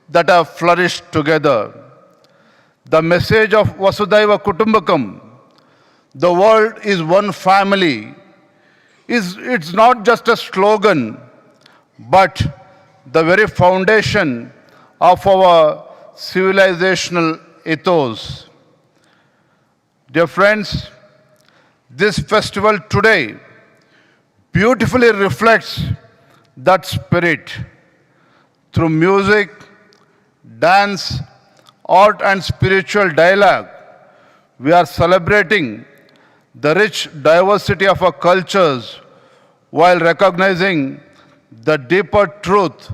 that have flourished together. The message of Vasudhaiva Kutumbakam, the world is one family, it's not just a slogan, but the very foundation of our civilizational ethos. Dear friends, this festival today beautifully reflects that spirit. Through music, dance, art, and spiritual dialogue, we are celebrating the rich diversity of our cultures while recognizing the deeper truth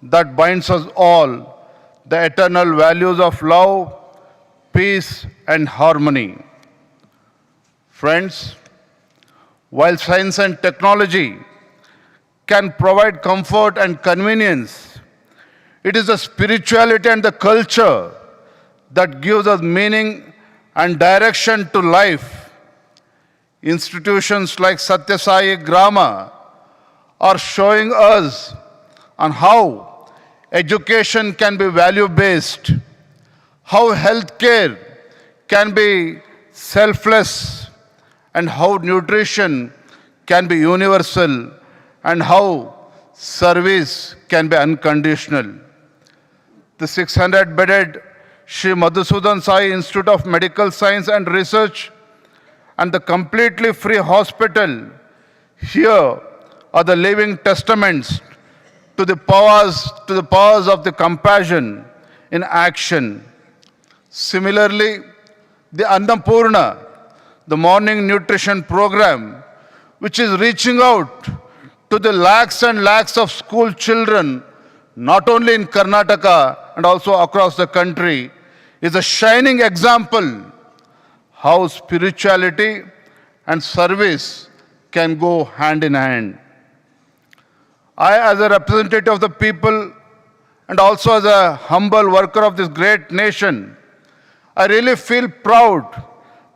that binds us all, the eternal values of love, peace, and harmony. Friends, while science and technology can provide comfort and convenience, it is the spirituality and the culture that gives us meaning and direction to life. Institutions like Satya Sai Grama are showing us on how education can be value-based, how healthcare can be selfless, and how nutrition can be universal and how service can be unconditional. The 600-bedded Sri Madhusudan Sai Institute of Medical Science and Research and the completely free hospital here are the living testaments to the powers of the compassion in action. Similarly, the Annapurna, the morning nutrition program, which is reaching out to the lakhs and lakhs of school children, not only in Karnataka and also across the country, is a shining example how spirituality and service can go hand in hand. I, as a representative of the people and also as a humble worker of this great nation, I really feel proud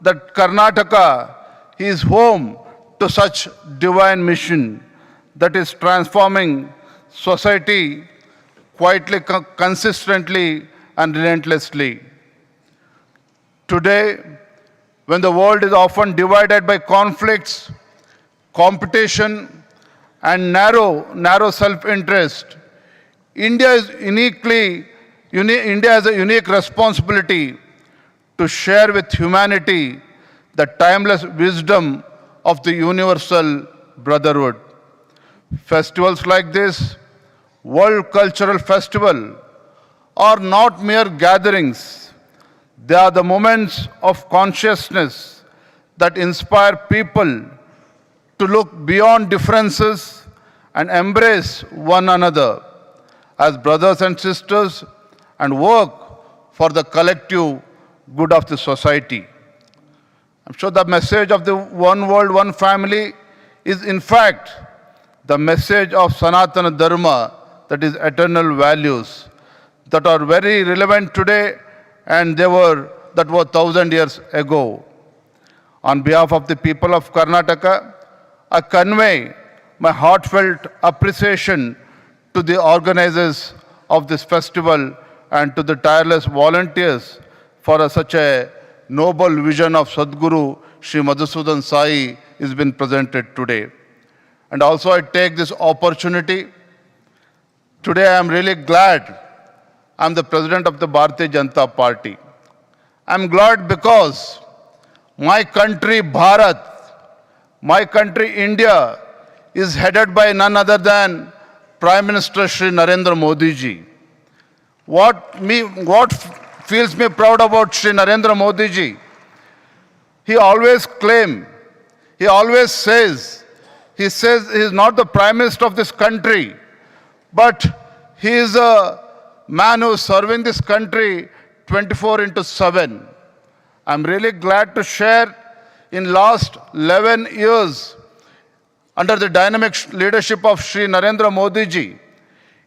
that Karnataka is home to such divine mission that is transforming society quietly, consistently, and relentlessly. Today, when the world is often divided by conflicts, competition, and narrow self-interest, India has a unique responsibility to share with humanity the timeless wisdom of the universal brotherhood. Festivals like this, World Cultural Festival, are not mere gatherings. They are the moments of consciousness that inspire people to look beyond differences and embrace one another as brothers and sisters and work for the collective good of the society. I'm sure the message of the one world, one family is in fact the message of Sanatana Dharma, that is eternal values that are very relevant today and that were 1,000 years ago. On behalf of the people of Karnataka, I convey my heartfelt appreciation to the organizers of this festival and to the tireless volunteers for such a noble vision of Sadguru Sri Madhusudan Sai is been presented today. And also I take this opportunity. Today I am really glad I am the president of the Bharatiya Janata Party. I am glad because my country Bharat, my country India is headed by none other than Prime Minister Shri Narendra Modi ji. What fills me proud about Shri Narendra Modi ji, he always claims, he always says he is not the Prime Minister of this country, but he is a man who is serving this country 24/7. I'm really glad to share in last 11 years under the dynamic leadership of Shri Narendra Modi ji,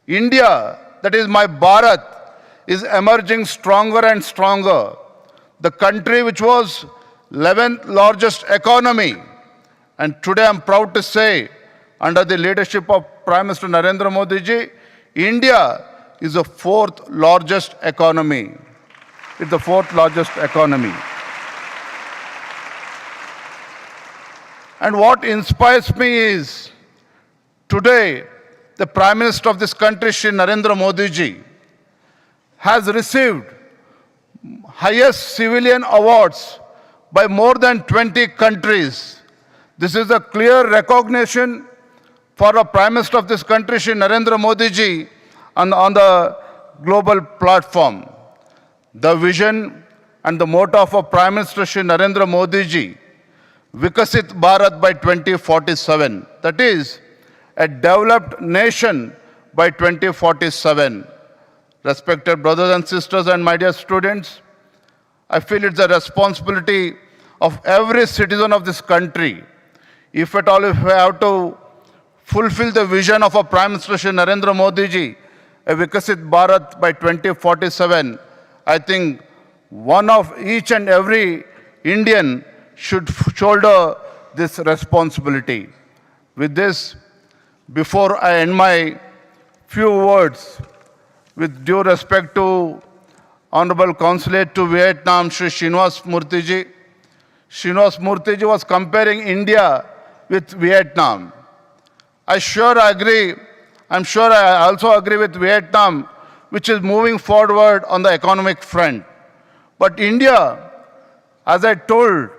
India, that is my Bharat, is emerging stronger and stronger. The country which was 11th largest economy, and today I'm proud to say, under the leadership of Prime Minister Narendra Modi ji, India is the 4th largest economy. It's the 4th largest economy. And what inspires me is, today, the Prime Minister of this country, Shri Narendra Modi ji, has received highest civilian awards by more than 20 countries. This is a clear recognition for a Prime Minister of this country, Shri Narendra Modi ji, on the global platform. The vision and the motto of Prime Minister Shri Narendra Modi ji, Vikasit Bharat by 2047, that is, a developed nation by 2047. Respected brothers and sisters and my dear students, I feel it's a responsibility of every citizen of this country, if at all if we have to fulfill the vision of a Prime Minister Shri Narendra Modi ji, a Vikasit Bharat by 2047, I think one of each and every Indian should shoulder this responsibility. With this, before I end my few words, with due respect to Honorable Consulate to Vietnam, Shri Srinivas Murthy ji. Srinivas Murthy ji was comparing India with Vietnam. I'm sure I also agree with Vietnam, which is moving forward on the economic front. But India, as I told,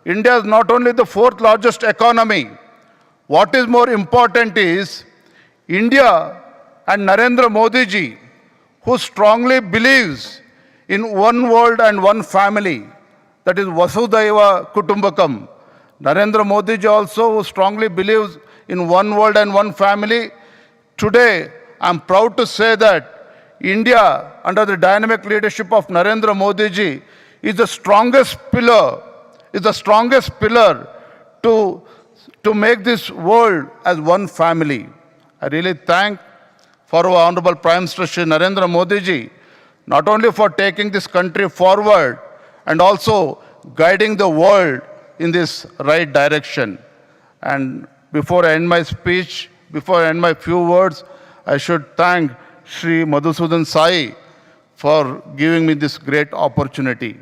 India is not only the fourth largest economy. What is more important is India and Narendra Modi ji, who strongly believes in one world and one family, that is Vasudhaiva Kutumbakam. Narendra Modi ji also, who strongly believes in one world and one family. Today, I'm proud to say that India, under the dynamic leadership of Narendra Modi ji, is the strongest pillar to make this world as one family. I really thank for our Honorable Prime Minister Shri Narendra Modi ji, not only for taking this country forward and also guiding the world in this right direction. And before I end my speech, before I end my few words, I should thank Shri Madhusudan Sai for giving me this great opportunity.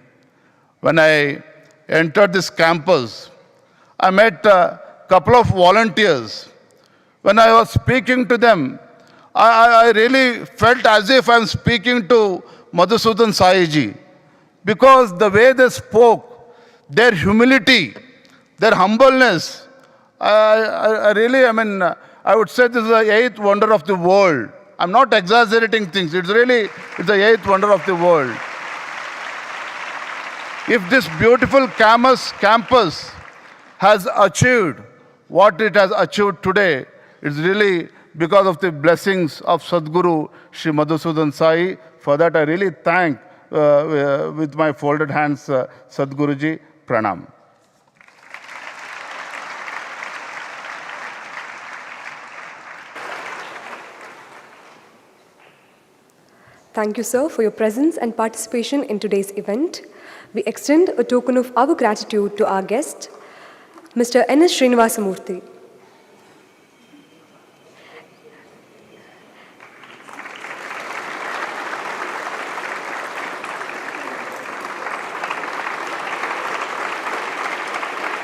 When I entered this campus, I met a couple of volunteers. When I was speaking to them, I really felt as if I'm speaking to Madhusudan Sai ji, because the way they spoke, their humility, their humbleness, I would say this is the eighth wonder of the world. I'm not exaggerating things. It's the eighth wonder of the world. If this beautiful campus has achieved what it has achieved today, it's really because of the blessings of Sadguru Shri Madhusudan Sai. For that, I really thank with my folded hands Sadguruji. Pranam. Thank you, sir, for your presence and participation in today's event. We extend a token of our gratitude to our guest, Mr. N.S. Srinivasamurthy.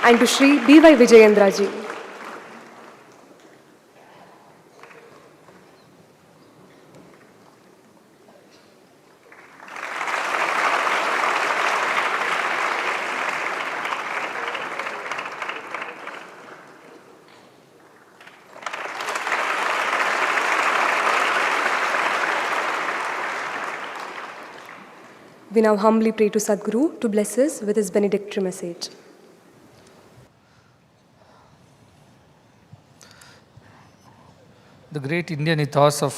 And to Shri B.Y. Vijayendra ji. We now humbly pray to Sadguru to bless us with his benedictory message. The great Indian ethos of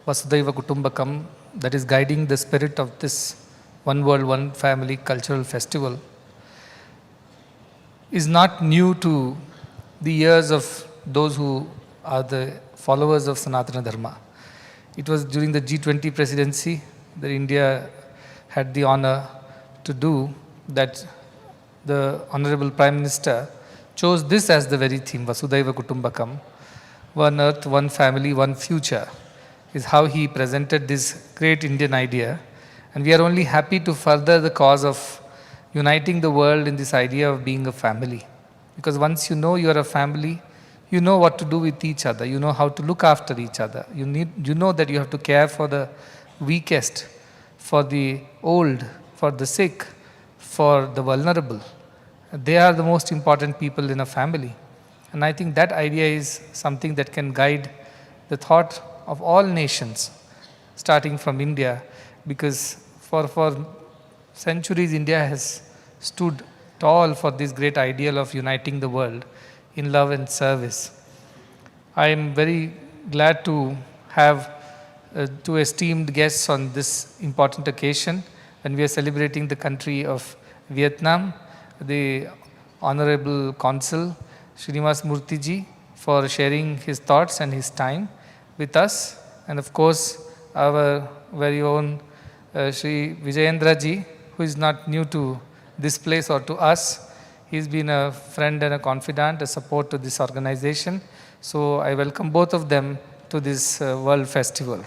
Vasudhaiva Kutumbakam, that is guiding the spirit of this One World, One Family cultural festival, is not new to the ears of those who are the followers of Sanatana Dharma. It was during the G20 presidency that India had the honor to do that. The Honorable Prime Minister chose this as the very theme, Vasudhaiva Kutumbakam. One earth, one family, one future is how he presented this great Indian idea. And we are only happy to further the cause of uniting the world in this idea of being a family. Because once you know you are a family, you know what to do with each other. You know how to look after each other. You know that you have to care for the weakest, for the old, for the sick, for the vulnerable. They are the most important people in a family. And I think that idea is something that can guide the thought of all nations, starting from India, because for centuries India has stood tall for this great ideal of uniting the world in love and service. I am very glad to have two esteemed guests on this important occasion when we are celebrating the country of Vietnam, the Honorable Consul Srinivas ji, for sharing his thoughts and his time with us, and of course our very own Shri Vijayendra ji, who is not new to this place or to us. He's been a friend and a confidant, a support to this organization. So I welcome both of them to this World Festival.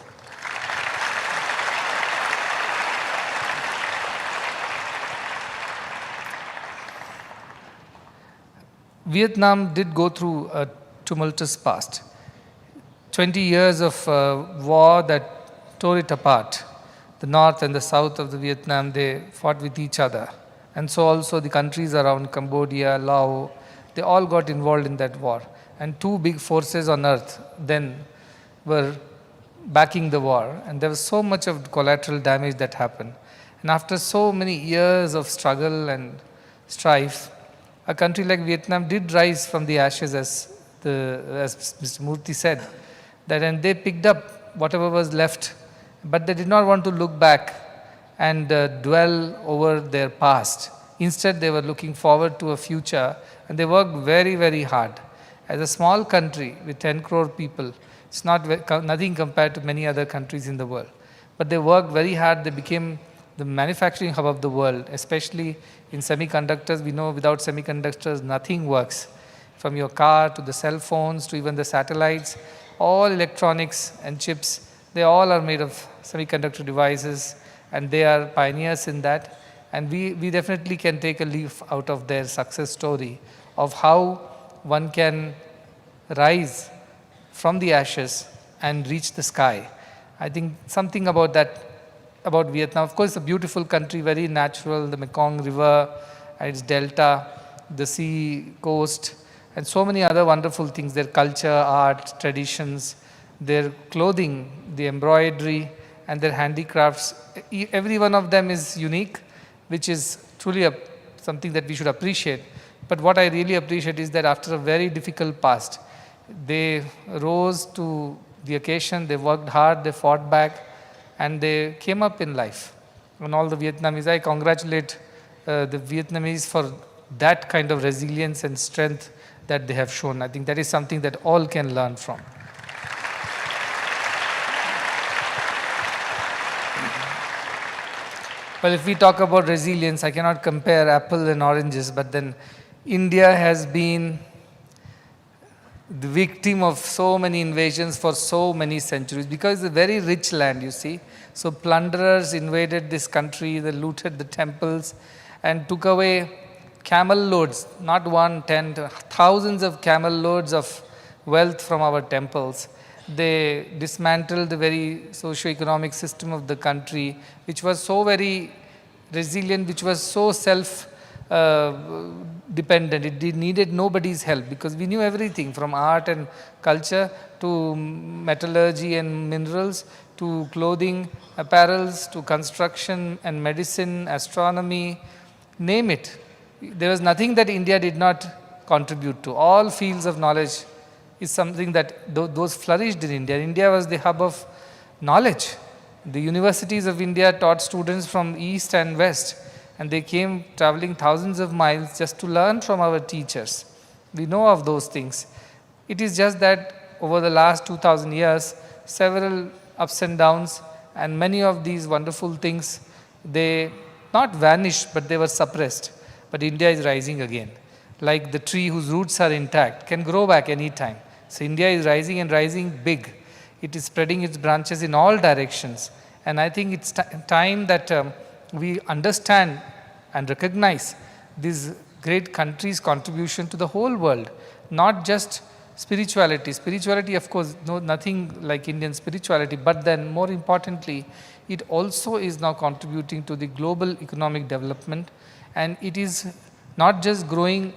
Vietnam did go through a tumultuous past. 20 years of war that tore it apart. The north and the south of the Vietnam, they fought with each other. And so also the countries around Cambodia, Laos, they all got involved in that war. And two big forces on earth then were backing the war. And there was so much of collateral damage that happened. And after so many years of struggle and strife, a country like Vietnam did rise from the ashes, as Mr. Murthy said, and they picked up whatever was left, but they did not want to look back and dwell over their past. Instead, they were looking forward to a future, and they worked very, very hard. As a small country with 10 crore people, it's nothing compared to many other countries in the world. But they worked very hard. They became the manufacturing hub of the world, especially in semiconductors. We know without semiconductors, nothing works. From your car to the cell phones to even the satellites, all electronics and chips, they all are made of semiconductor devices, and they are pioneers in that. And we definitely can take a leaf out of their success story of how one can rise from the ashes and reach the sky. I think something about that, about Vietnam. Of course, it's a beautiful country, very natural, the Mekong River, and its delta, the sea coast, and so many other wonderful things, their culture, art, traditions, their clothing, the embroidery, and their handicrafts. Every one of them is unique, which is truly something that we should appreciate. But what I really appreciate is that after a very difficult past, they rose to the occasion, they worked hard, they fought back, and they came up in life. And all the Vietnamese, I congratulate the Vietnamese for that kind of resilience and strength that they have shown. I think that is something that all can learn from. Well, if we talk about resilience, I cannot compare apple and oranges, but then India has been the victim of so many invasions for so many centuries, because it's a very rich land, you see. So plunderers invaded this country, they looted the temples and took away camel loads, not 1, 10, thousands of camel loads of wealth from our temples. They dismantled the very socio-economic system of the country, which was so very resilient, which was so self-dependent. It needed nobody's help, because we knew everything from art and culture to metallurgy and minerals to clothing, apparels, to construction and medicine, astronomy, name it. There was nothing that India did not contribute to. All fields of knowledge is something that those flourished in India. India was the hub of knowledge. The universities of India taught students from east and west, and they came traveling thousands of miles just to learn from our teachers. We know of those things. It is just that over the last 2000 years, several ups and downs, and many of these wonderful things, they not vanished, but they were suppressed. But India is rising again. Like the tree whose roots are intact can grow back any time. So India is rising and rising big. It is spreading its branches in all directions. And I think it's time that we understand and recognize this great country's contribution to the whole world, not just spirituality. Spirituality, of course, nothing like Indian spirituality, but then more importantly, it also is now contributing to the global economic development, and it is not just growing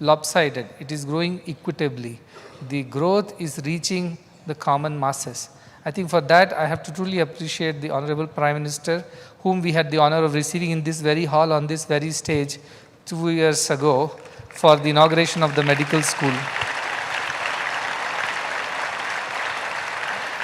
lopsided, it is growing equitably. The growth is reaching the common masses. I think for that, I have to truly appreciate the Honorable Prime Minister, whom we had the honor of receiving in this very hall on this very stage 2 years ago for the inauguration of the medical school.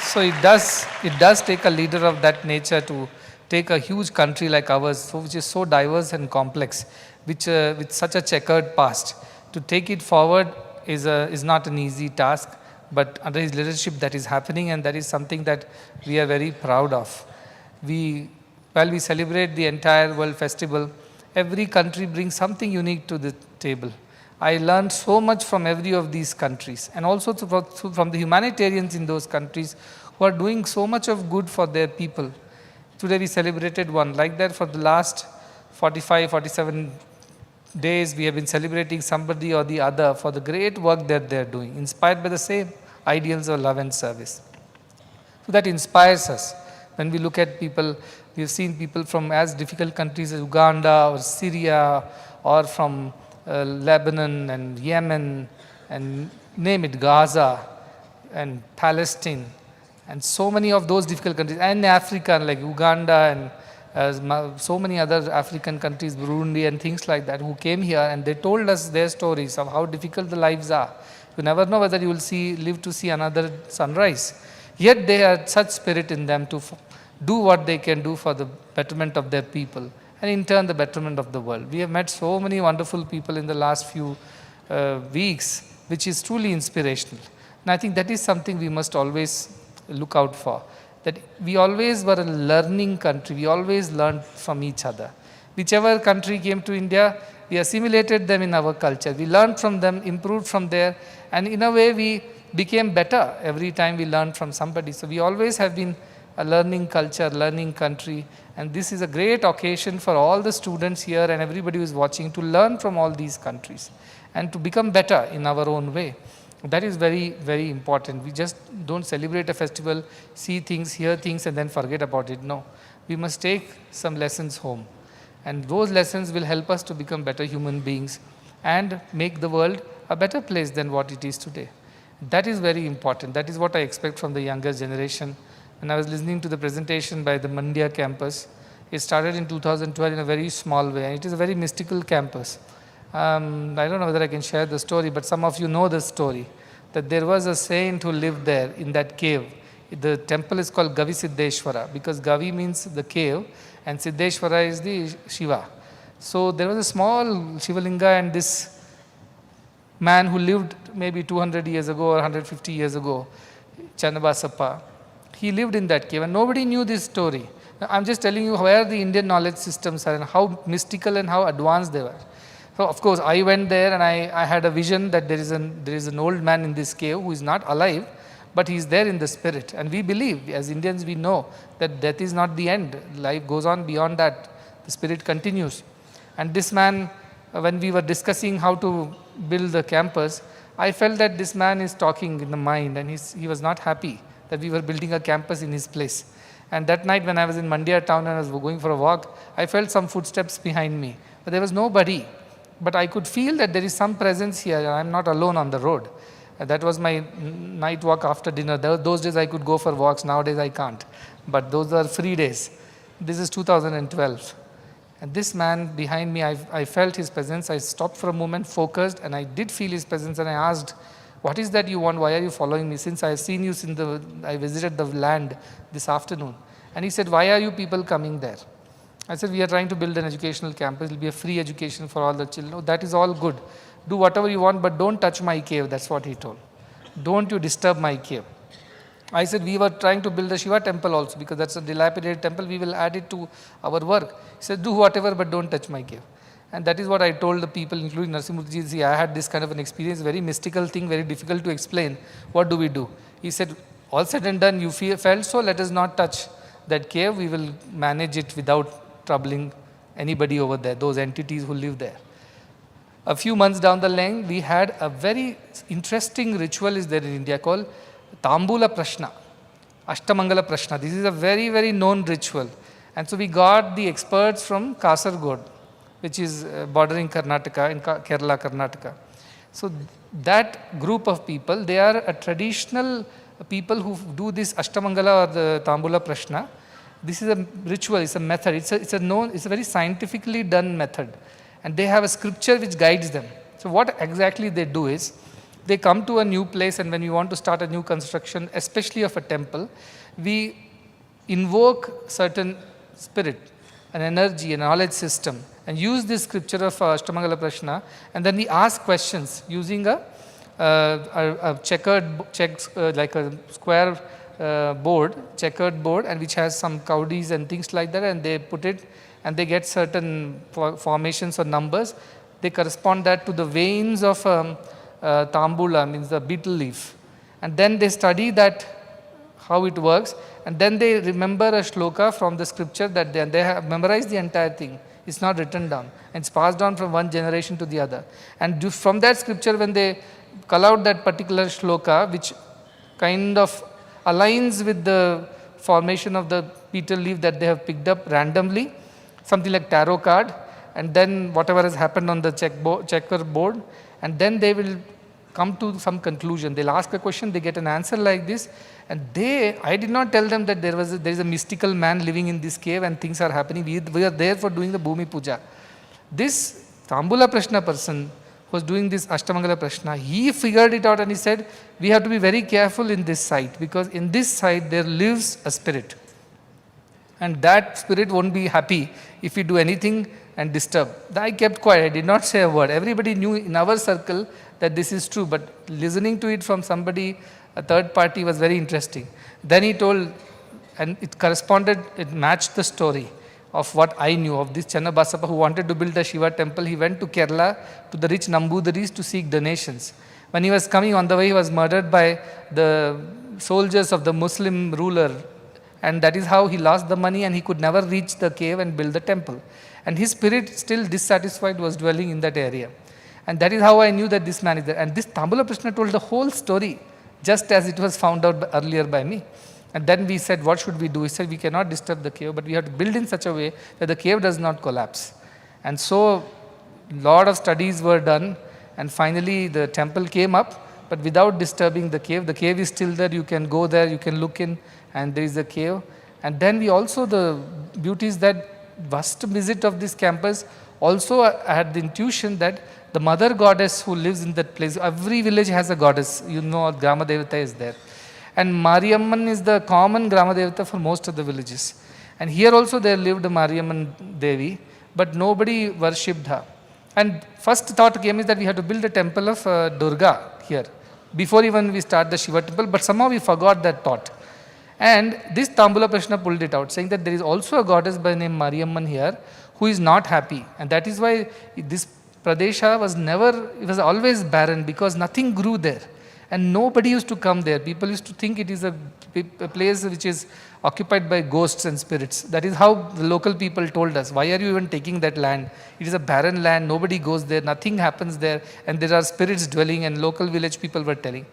So it does take a leader of that nature to take a huge country like ours, which is so diverse and complex, with such a checkered past. To take it forward is not an easy task, but under his leadership that is happening, and that is something that we are very proud of. While we celebrate the entire World Festival, every country brings something unique to the table. I learned so much from every of these countries, and also from the humanitarians in those countries who are doing so much of good for their people. Today we celebrated one like that for the last 45, 47 days we have been celebrating somebody or the other for the great work that they are doing, inspired by the same ideals of love and service. So that inspires us. When we look at people, we have seen people from as difficult countries as Uganda or Syria, or from Lebanon and Yemen, and name it, Gaza and Palestine, and so many of those difficult countries, and Africa like Uganda and so many other African countries, Burundi and things like that, who came here and they told us their stories of how difficult the lives are. You never know whether you will live to see another sunrise. Yet they had such spirit in them to do what they can do for the betterment of their people, and in turn the betterment of the world. We have met so many wonderful people in the last few weeks, which is truly inspirational. And I think that is something we must always look out for. That we always were a learning country. We always learned from each other. Whichever country came to India, we assimilated them in our culture. We learned from them, improved from there, and in a way we became better every time we learned from somebody. So we always have been a learning culture, learning country, and this is a great occasion for all the students here and everybody who is watching to learn from all these countries and to become better in our own way. That is very, very important. We just don't celebrate a festival, see things, hear things, and then forget about it. No, we must take some lessons home. And those lessons will help us to become better human beings and make the world a better place than what it is today. That is very important. That is what I expect from the younger generation. When I was listening to the presentation by the Mandya campus, it started in 2012 in a very small way, and it is a very mystical campus. I don't know whether I can share the story, but some of you know the story, that there was a saint who lived there in that cave. The temple is called Gavi-Siddheshwara, because Gavi means the cave, and Siddheshwara is the Shiva. So there was a small Shivalinga, and this man who lived maybe 200 years ago or 150 years ago, Channabasappa, he lived in that cave, and nobody knew this story. Now, I'm just telling you where the Indian knowledge systems are and how mystical and how advanced they were. So of course I went there and I had a vision that there is an old man in this cave who is not alive, but he is there in the spirit. And we believe, as Indians, we know that death is not the end. Life goes on beyond that. The spirit continues. And this man, when we were discussing how to build the campus, I felt that this man is talking in the mind, and he was not happy that we were building a campus in his place. And that night when I was in Mandya town and I was going for a walk, I felt some footsteps behind me, but there was nobody. But I could feel that there is some presence here, and I'm not alone on the road. That was my night walk after dinner. Those days I could go for walks, nowadays I can't. But those are free days. This is 2012. And this man behind me, I felt his presence. I stopped for a moment, focused, and I did feel his presence, and I asked, what is that you want? Why are you following me? Since I have seen you since I visited the land this afternoon. And he said, why are you people coming there? I said, we are trying to build an educational campus. It will be a free education for all the children. Oh, that is all good. Do whatever you want, but don't touch my cave. That's what he told. Don't you disturb my cave. I said, we were trying to build a Shiva temple also, because that's a dilapidated temple. We will add it to our work. He said, do whatever, but don't touch my cave. And that is what I told the people, including Narasimurthy. I had this kind of an experience, very mystical thing, very difficult to explain. What do we do? He said, all said and done, you felt so, let us not touch that cave. We will manage it without troubling anybody over there, those entities who live there. A few months down the line, we had a very interesting ritual is there in India called Tambula Prashna, Ashtamangala Prashna. This is a very, very known ritual. And so we got the experts from Kasargod, which is bordering Karnataka, in Kerala, Karnataka. So that group of people, they are a traditional people who do this Ashtamangala or the Tambula Prashna. This is a ritual, it's a method, it's a very scientifically done method. And they have a scripture which guides them. So what exactly they do is, they come to a new place, and when we want to start a new construction, especially of a temple, we invoke certain spirit, an energy, a knowledge system, and use this scripture of Ashtamangala Prashna, and then we ask questions using a like a square checkered board, and which has some kaudis and things like that, and they put it, and they get certain formations or numbers. They correspond that to the veins of tambula, means the betel leaf. And then they study that, how it works, and then they remember a shloka from the scripture that they have memorized the entire thing It's not written down. And it's passed on from one generation to the other. And from that scripture, when they cull out that particular shloka, which kind of aligns with the formation of the petal leaf that they have picked up randomly, something like tarot card, and then whatever has happened on the checkerboard, and then they will come to some conclusion. They'll ask a question, they get an answer like this, and I did not tell them that there is a mystical man living in this cave and things are happening. We are there for doing the Bhumi Puja. This Tambula Prashna person who was doing this Ashtamangala Prashna, he figured it out and he said, we have to be very careful in this site, because in this site there lives a spirit. And that spirit won't be happy if we do anything and disturb. I kept quiet, I did not say a word. Everybody knew in our circle that this is true, but listening to it from somebody, a third party, was very interesting. Then he told, and it corresponded, it matched the story of what I knew of this Channabasappa who wanted to build a Shiva temple. He went to Kerala to the rich Nambudiris to seek donations. When he was coming on the way, he was murdered by the soldiers of the Muslim ruler, and that is how he lost the money and he could never reach the cave and build the temple. And his spirit, still dissatisfied, was dwelling in that area. And that is how I knew that this man is there. And this Tambula Prashna told the whole story, just as it was found out earlier by me. And then we said, what should we do? He said, we cannot disturb the cave, but we have to build in such a way that the cave does not collapse. And so, lot of studies were done, and finally the temple came up, but without disturbing the cave. The cave is still there, you can go there, you can look in, and there is a cave. And then we also, the beauty is that vast visit of this campus, also I had the intuition that the mother goddess who lives in that place, every village has a goddess, you know, Grama Devata is there. And Mariamman is the common Grama Devata for most of the villages. And here also there lived Mariamman Devi, but nobody worshipped her. And first thought came is that we have to build a temple of Durga here, before even we start the Shiva temple, but somehow we forgot that thought. And this Tambula Prashna pulled it out, saying that there is also a goddess by the name Mariamman here, who is not happy. And that is why this Pradesha was always barren, because nothing grew there. And nobody used to come there. People used to think it is a place which is occupied by ghosts and spirits. That is how the local people told us. Why are you even taking that land? It is a barren land, nobody goes there, nothing happens there, and there are spirits dwelling, and local village people were telling.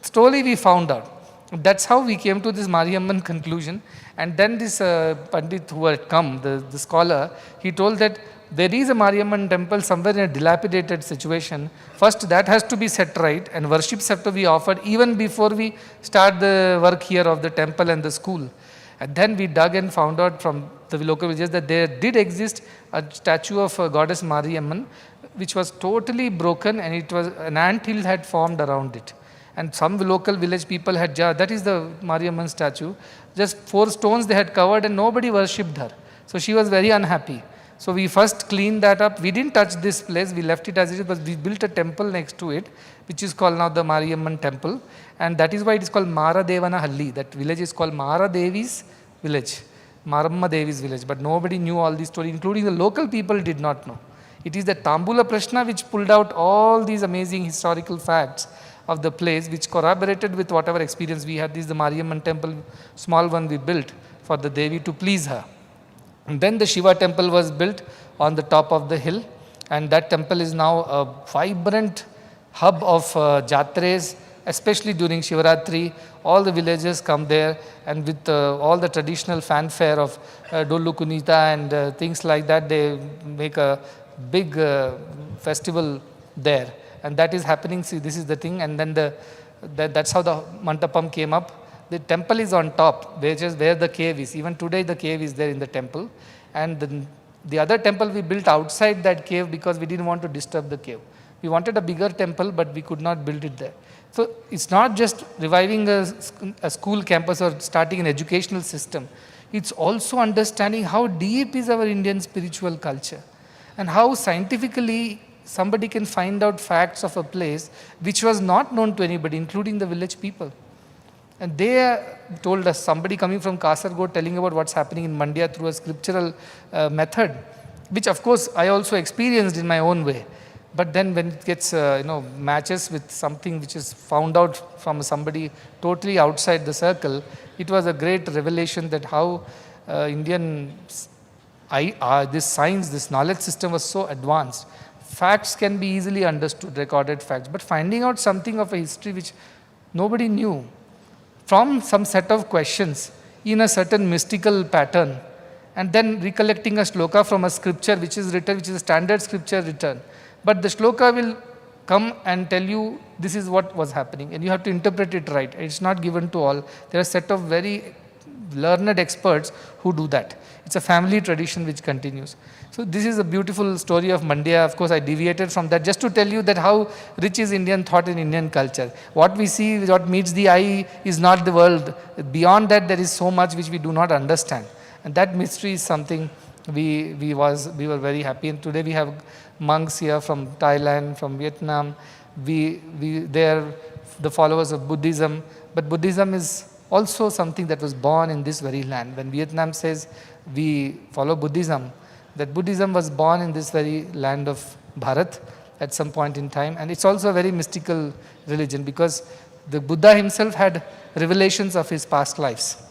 Slowly we found out. That's how we came to this Mariamman conclusion. And then this Pandit who had come, the scholar, he told that there is a Mariamman temple somewhere in a dilapidated situation. First that has to be set right, and worships have to be offered even before we start the work here of the temple and the school. And then we dug and found out from the local villages that there did exist a statue of goddess Mariamman, which was totally broken, and it was an anthill had formed around it. And some local village people had, that is the Mariamman statue, just 4 stones they had covered, and nobody worshipped her. So she was very unhappy. So we first cleaned that up. We didn't touch this place, we left it as it is, but we built a temple next to it, which is called now the Mariamman temple. And that is why it is called Mara Devana Halli. That village is called Mara Devi's village, Maramma Devi's village. But nobody knew all these stories, including the local people did not know. It is the Tambula Prashna which pulled out all these amazing historical facts of the place, which corroborated with whatever experience we had. This is the Mariamman temple, small one we built for the Devi to please her. And then the Shiva temple was built on the top of the hill, and that temple is now a vibrant hub of jatres, especially during Shivaratri. All the villagers come there, and with all the traditional fanfare of Dollu Kunita and things like that, they make a big festival there. And that is happening, see, this is the thing, and then that's how the Mantapam came up. The temple is on top, which is where the cave is. Even today the cave is there in the temple. And the other temple we built outside that cave because we didn't want to disturb the cave. We wanted a bigger temple, but we could not build it there. So it's not just reviving a school campus or starting an educational system. It's also understanding how deep is our Indian spiritual culture, and how scientifically somebody can find out facts of a place which was not known to anybody, including the village people. And they told us, somebody coming from Kasargod telling about what's happening in Mandya through a scriptural method, which of course I also experienced in my own way. But then when it gets, matches with something which is found out from somebody totally outside the circle, it was a great revelation that how Indian this science, this knowledge system was so advanced. Facts can be easily understood, recorded facts, but finding out something of a history which nobody knew from some set of questions in a certain mystical pattern, and then recollecting a shloka from a scripture which is written, which is a standard scripture written. But the shloka will come and tell you this is what was happening, and you have to interpret it right. It's not given to all. There are a set of very learned experts who do that. It's a family tradition which continues. So this is a beautiful story of Mandya. Of course, I deviated from that just to tell you that how rich is Indian thought and Indian culture. What we see, what meets the eye is not the world. Beyond that, there is so much which we do not understand. And that mystery is something we were very happy. And today we have monks here from Thailand, from Vietnam. They are the followers of Buddhism. But Buddhism is also something that was born in this very land. When Vietnam says we follow Buddhism, that Buddhism was born in this very land of Bharat at some point in time. And it's also a very mystical religion because the Buddha himself had revelations of his past lives.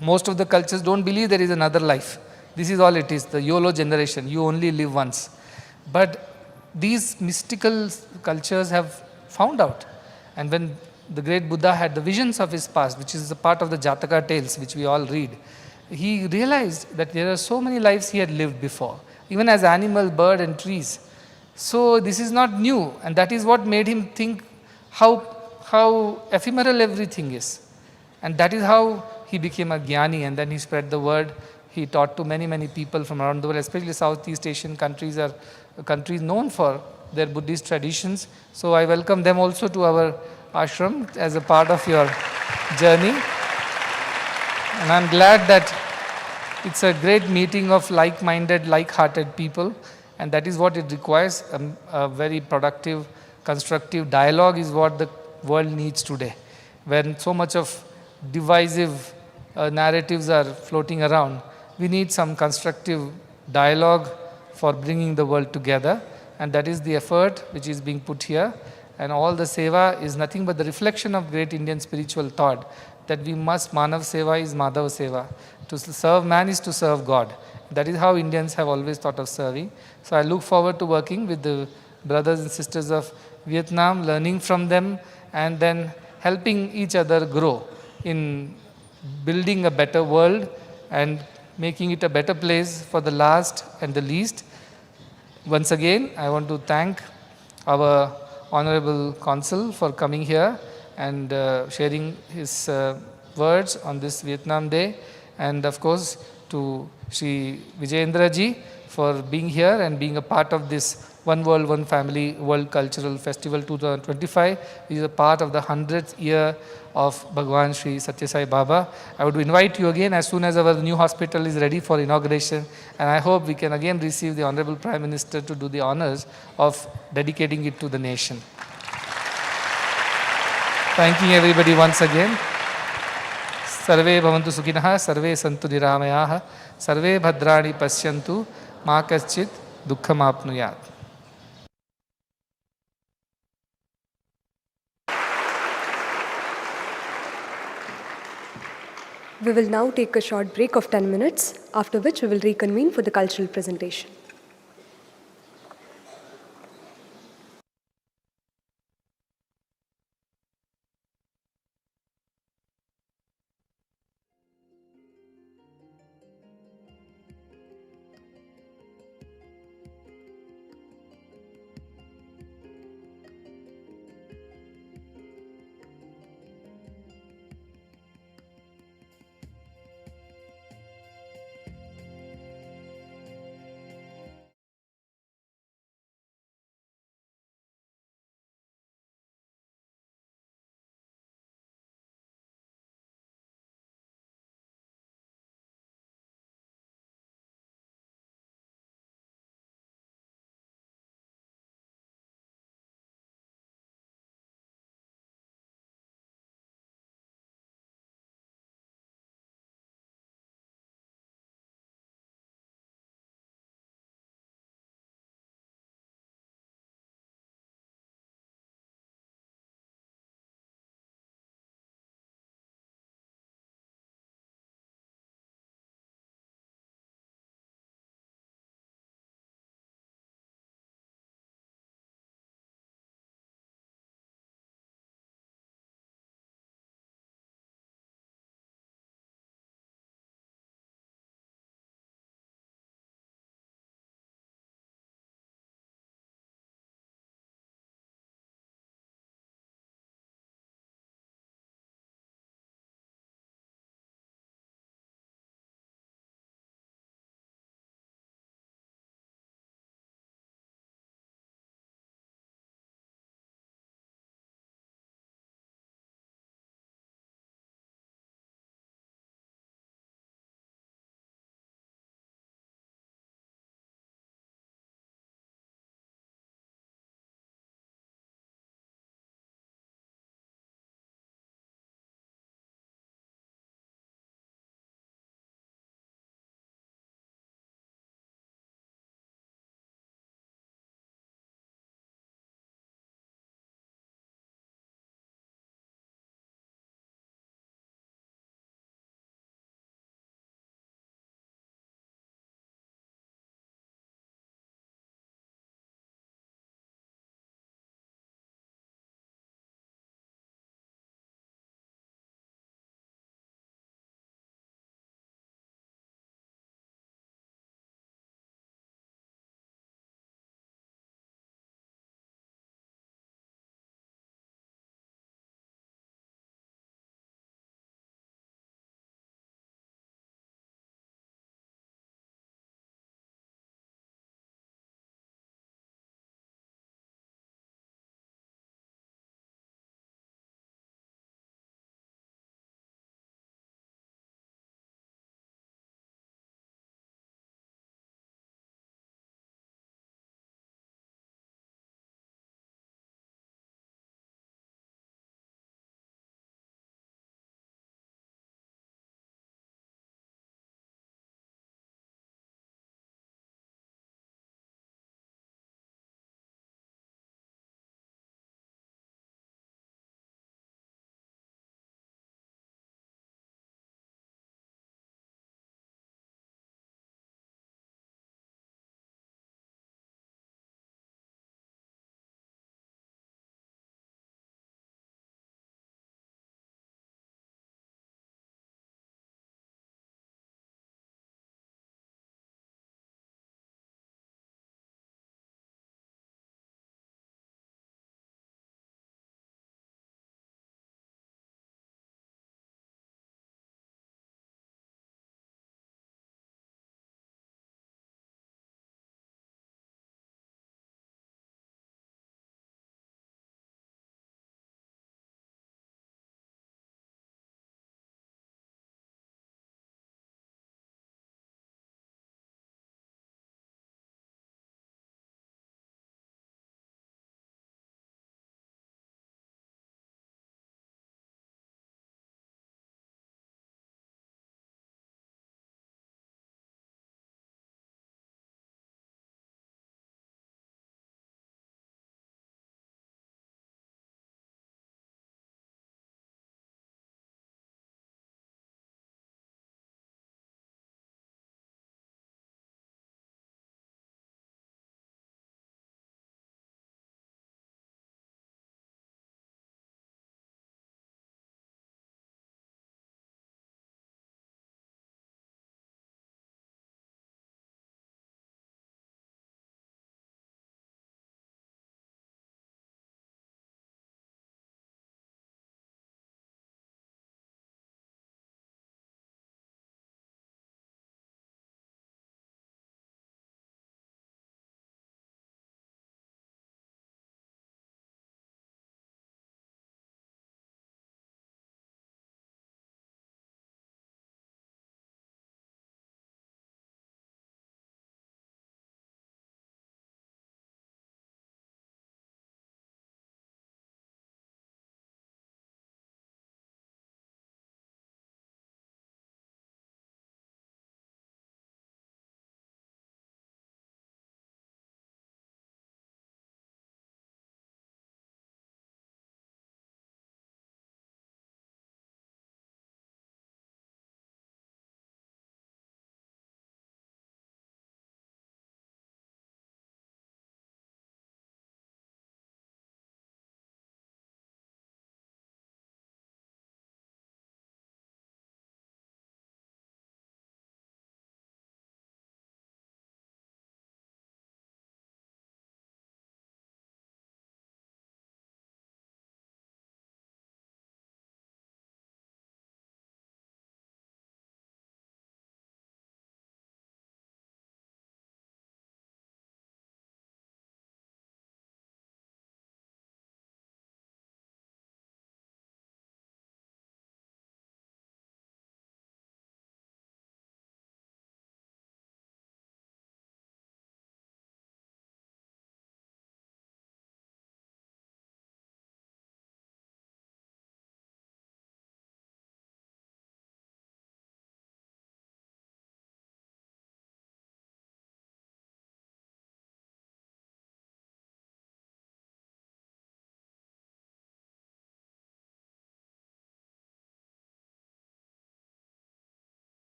Most of the cultures don't believe there is another life. This is all it is, the YOLO generation, you only live once. But these mystical cultures have found out. And when the great Buddha had the visions of his past, which is a part of the Jataka tales, which we all read, he realized that there are so many lives he had lived before, even as animal, bird and trees. So this is not new, and that is what made him think how ephemeral everything is. And that is how he became a jnani, and then he spread the word. He taught to many, many people from around the world, especially Southeast Asian countries are countries known for their Buddhist traditions. So I welcome them also to our ashram as a part of your journey. And I'm glad that it's a great meeting of like-minded, like-hearted people, and that is what it requires. A very productive, constructive dialogue is what the world needs today. When so much of divisive narratives are floating around, we need some constructive dialogue for bringing the world together, and that is the effort which is being put here. And all the seva is nothing but the reflection of great Indian spiritual thought, that we must, Manav Seva is Madhav Seva. To serve man is to serve God. That is how Indians have always thought of serving. So I look forward to working with the brothers and sisters of Vietnam, learning from them, and then helping each other grow in building a better world and making it a better place for the last and the least. Once again, I want to thank our Honorable Consul for coming here and sharing his words on this Vietnam Day, and of course to Sri Vijayendra ji for being here and being a part of this One World, One Family World Cultural Festival 2025, which is a part of the 100th year of Bhagwan Sri Satya Sai Baba. I would invite you again as soon as our new hospital is ready for inauguration, and I hope we can again receive the Honorable Prime Minister to do the honors of dedicating it to the nation. Thanking everybody once again. Sarve bhavantu sukhinah, sarve santu niramayah, sarve bhadrani pasyantu, ma kaschit dukkham apnuyat. We will now take a short break of 10 minutes, after which we will reconvene for the cultural presentation.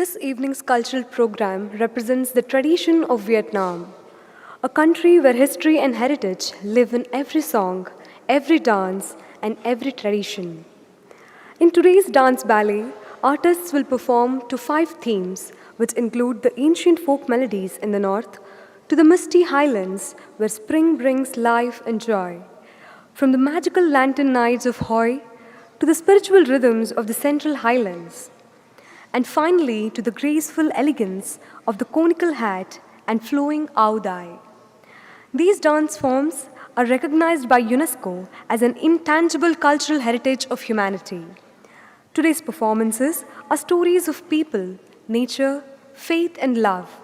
This evening's cultural program represents the tradition of Vietnam, a country where history and heritage live in every song, every dance, and every tradition. In today's dance ballet, artists will perform to 5 themes, which include the ancient folk melodies in the north to the misty highlands where spring brings life and joy, from the magical lantern nights of Hoi to the spiritual rhythms of the central highlands, and finally to the graceful elegance of the conical hat and flowing ao dai. These dance forms are recognized by UNESCO as an intangible cultural heritage of humanity. Today's performances are stories of people, nature, faith, and love.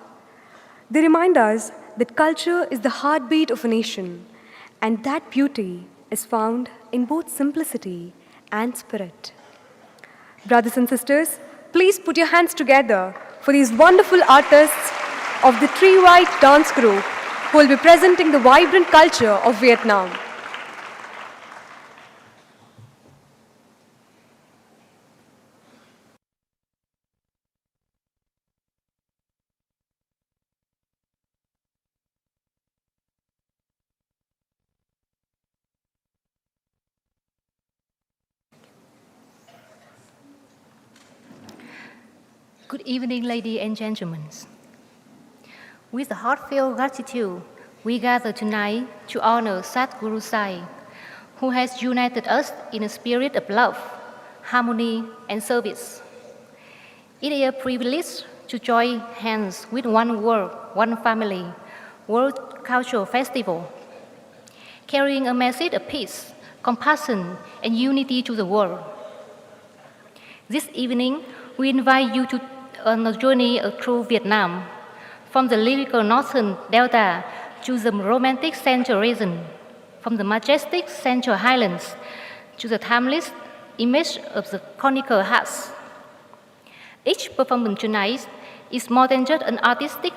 They remind us that culture is the heartbeat of a nation, and that beauty is found in both simplicity and spirit. Brothers and sisters, please put your hands together for these wonderful artists of the Tree White Dance Group who will be presenting the vibrant culture of Vietnam. Good evening, ladies and gentlemen. With a heartfelt gratitude, we gather tonight to honor Sadhguru Sai, who has united us in a spirit of love, harmony, and service. It is a privilege to join hands with One World, One Family World Cultural Festival, carrying a message of peace, compassion, and unity to the world. This evening, we invite you on a journey through Vietnam, from the lyrical northern delta to the romantic central region, from the majestic central highlands to the timeless image of the conical hats. Each performance tonight is more than just an artistic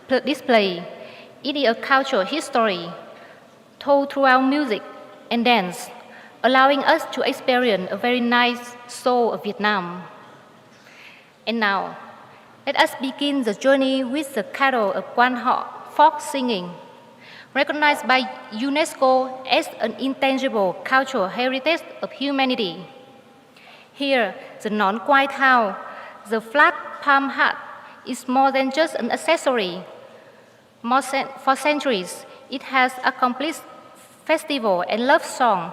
display. It is a cultural history told throughout music and dance, allowing us to experience a very nice soul of Vietnam. And now, let us begin the journey with the carol of Quan Họ folk singing, recognized by UNESCO as an intangible cultural heritage of humanity. Here, the non-white how, the flat palm hat, is more than just an accessory. For centuries, it has accomplished festival and love song,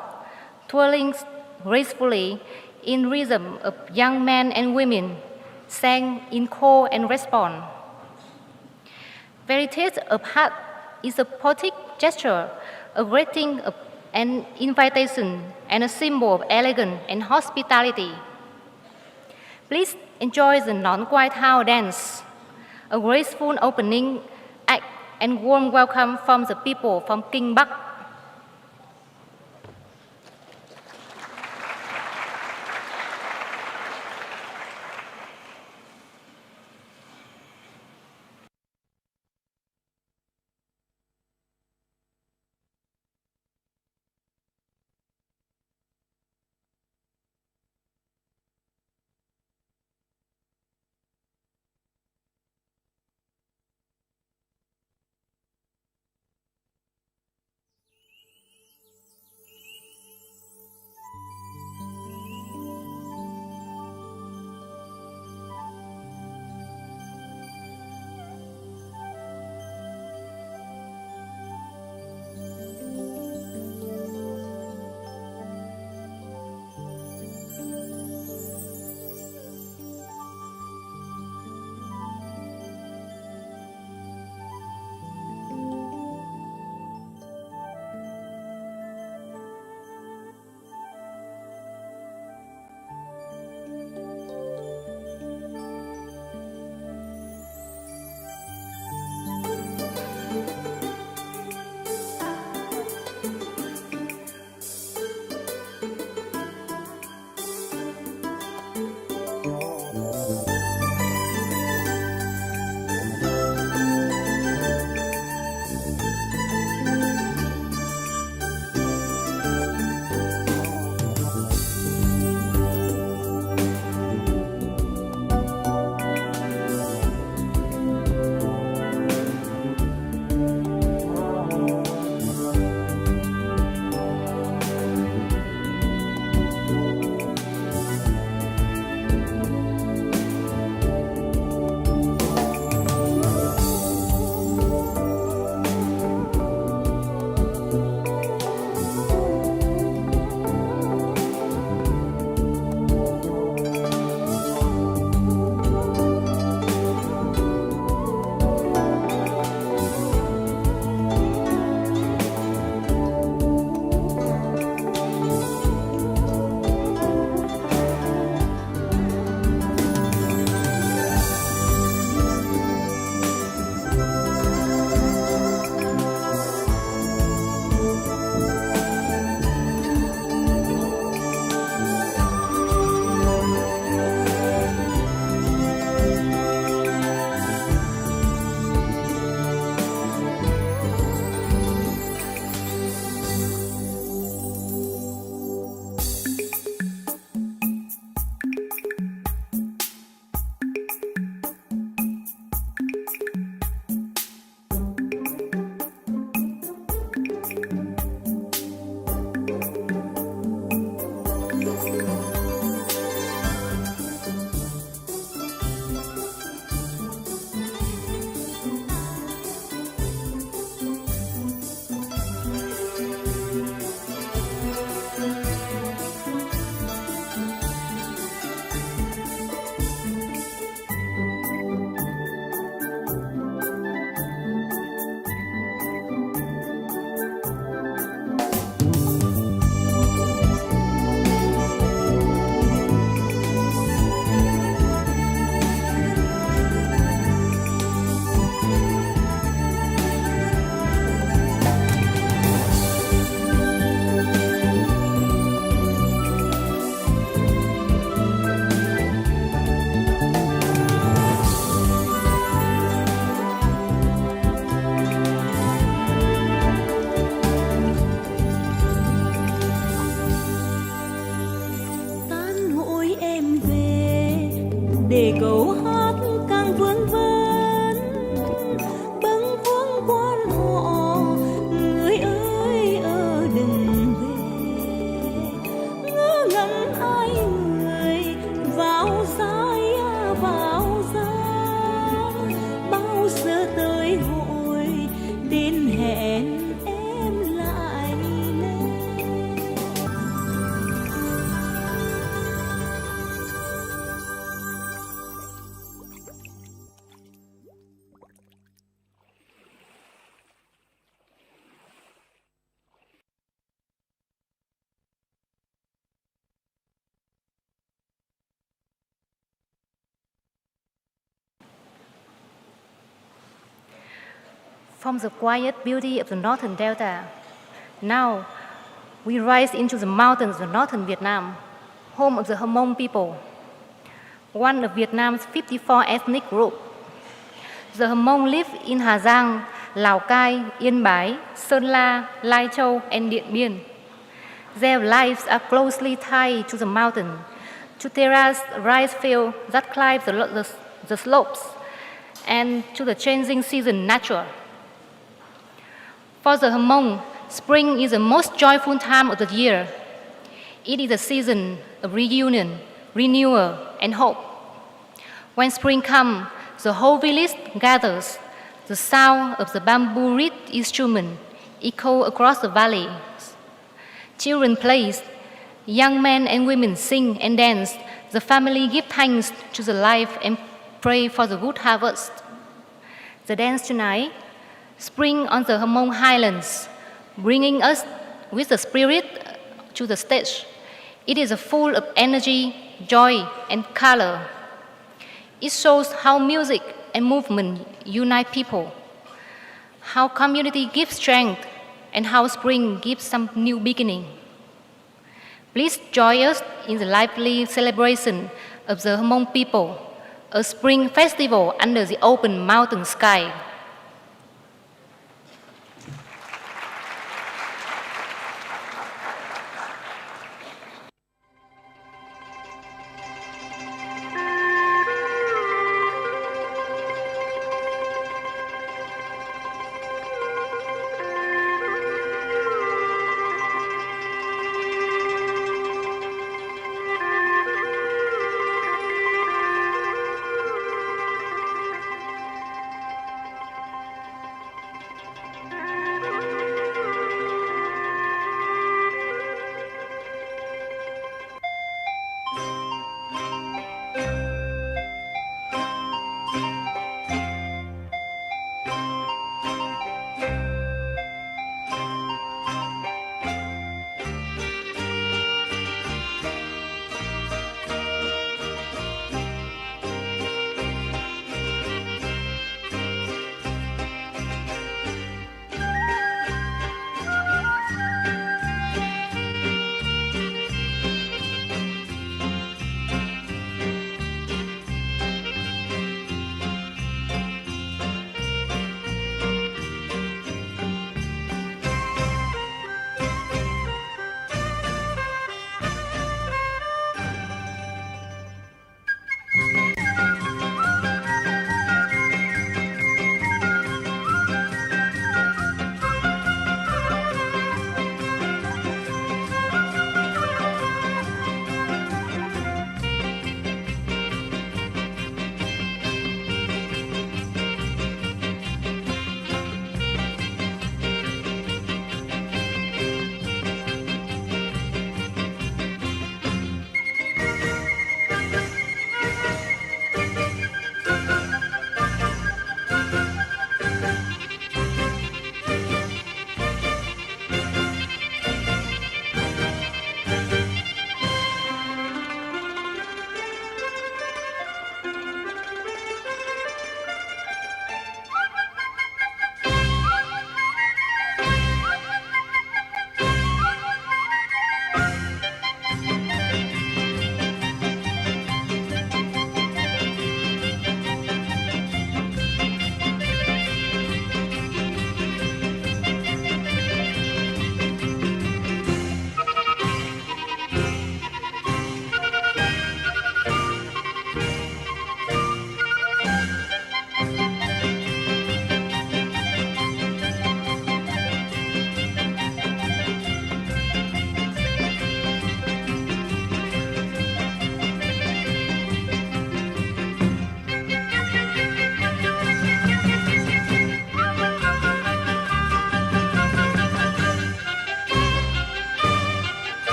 twirling gracefully in rhythm of young men and women, sang in call and response. Veritas of hat is a poetic gesture, a greeting, an invitation, and a symbol of elegance and hospitality. Please enjoy the non-white how dance, a graceful opening act and warm welcome from the people from Kinh Bắc. để câu hát càng vương vấn bâng khuâng quan họ. Người ơi đừng về, ngỡ ngẩn hai người vào dài vào ra, bao giờ tới hội đến hẹn em lại lên. From the quiet beauty of the northern delta, now we rise into the mountains of northern Vietnam, home of the Hmong people, one of Vietnam's 54 ethnic groups. The Hmong live in Hà Giang, Lào Cai, Yên Bái, Sơn La, Lai Châu, and Điện Biên. Their lives are closely tied to the mountain, to terraced rice fields that climb the slopes, and to the changing season nature. For the Hmong, spring is the most joyful time of the year. It is a season of reunion, renewal, and hope. When spring comes, the whole village gathers. The sound of the bamboo reed instrument echo across the valley. Children play, young men and women sing and dance. The family give thanks to the life and pray for the good harvest. The dance tonight, Spring on the Hmong Highlands, bringing us with the spirit to the stage. It is full of energy, joy, and color. It shows how music and movement unite people, how community gives strength, and how spring gives some new beginning. Please join us in the lively celebration of the Hmong people, a spring festival under the open mountain sky.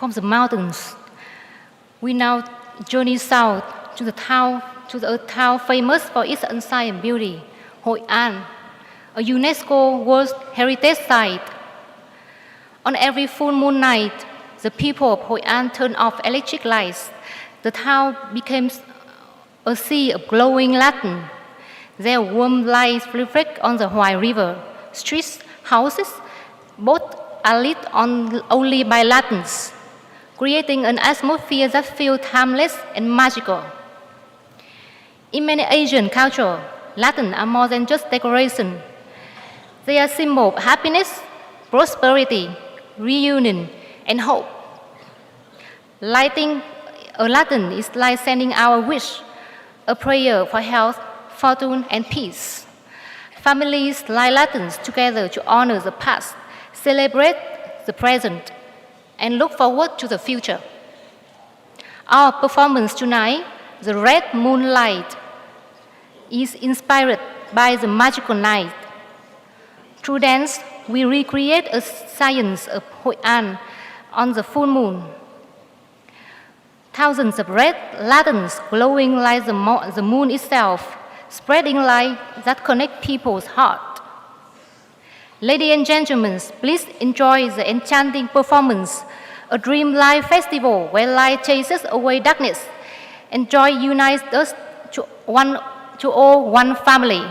from the mountains. We now journey south to a town famous for its ancient beauty, Hội An, a UNESCO World Heritage Site. On every full moon night, the people of Hội An turn off electric lights. The town becomes a sea of glowing lanterns. Their warm lights reflect on the Hoài River. Streets, houses, both are lit only by lanterns, creating an atmosphere that feels timeless and magical. In many Asian cultures, lanterns are more than just decoration. They are symbol of happiness, prosperity, reunion, and hope. Lighting a lantern is like sending our wish, a prayer for health, fortune, and peace. Families light lanterns together to honor the past, celebrate the present, and look forward to the future. Our performance tonight, The Red Moonlight, is inspired by the magical night. Through dance, we recreate a science of Hội An on the full moon. Thousands of red lanterns glowing like the moon itself, spreading light that connect people's heart. Ladies and gentlemen, please enjoy the enchanting performance, a dream-light festival where light chases away darkness and joy unites us to all one family.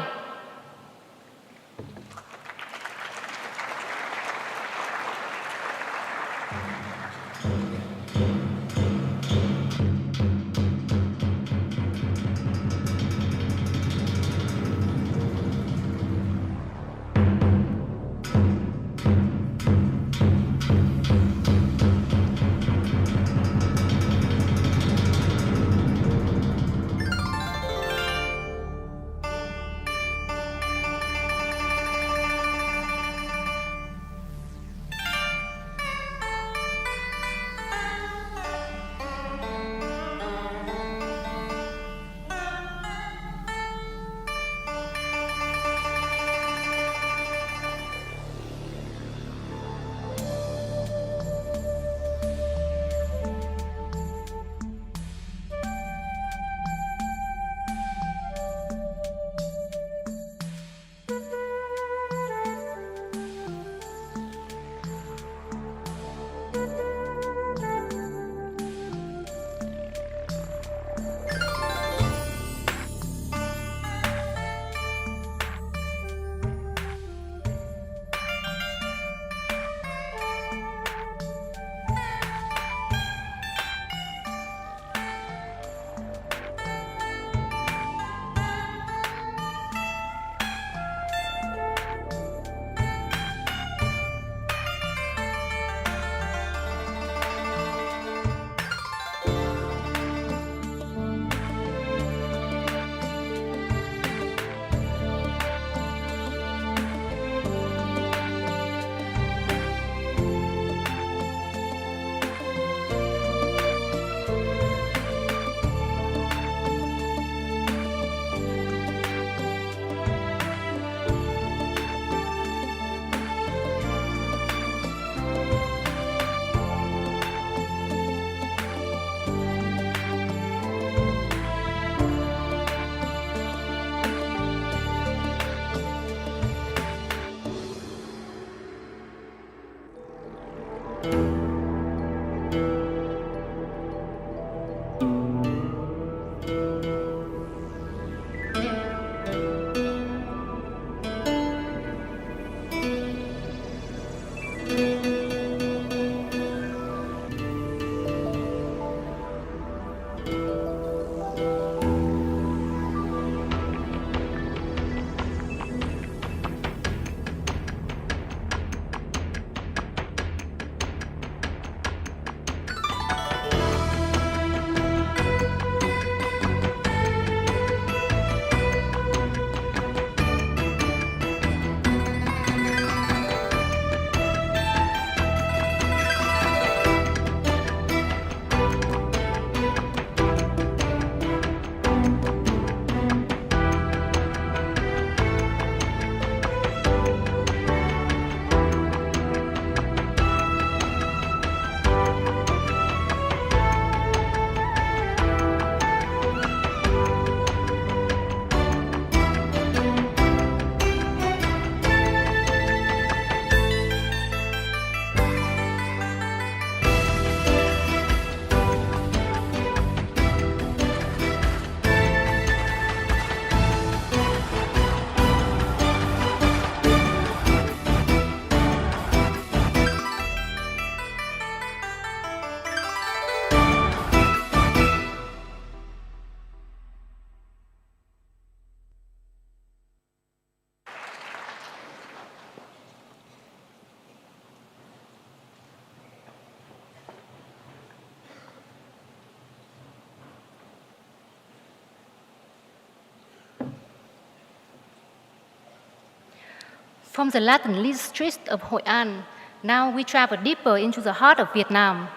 From the Latin district of Hội An, now we travel deeper into the heart of Vietnam,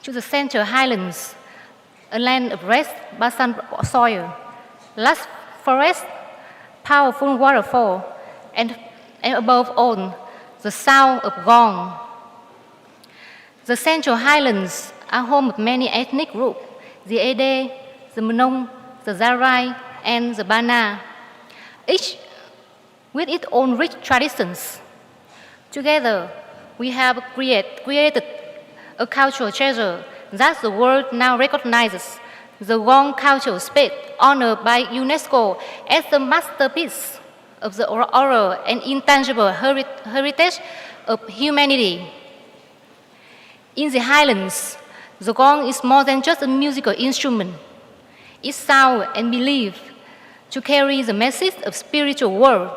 to the Central Highlands, a land of rest, basalt soil, lush forest, powerful waterfall, and above all, the sound of gong. The Central Highlands are home of many ethnic groups, the 𝐴𝐷, the Mnong, the Zarai, and the Bana, each with its own rich traditions. Together, we have created a cultural treasure that the world now recognizes, the gong cultural space honored by UNESCO as the masterpiece of the oral and intangible heritage of humanity. In the Highlands, the gong is more than just a musical instrument. It sounds and believes to carry the message of spiritual world,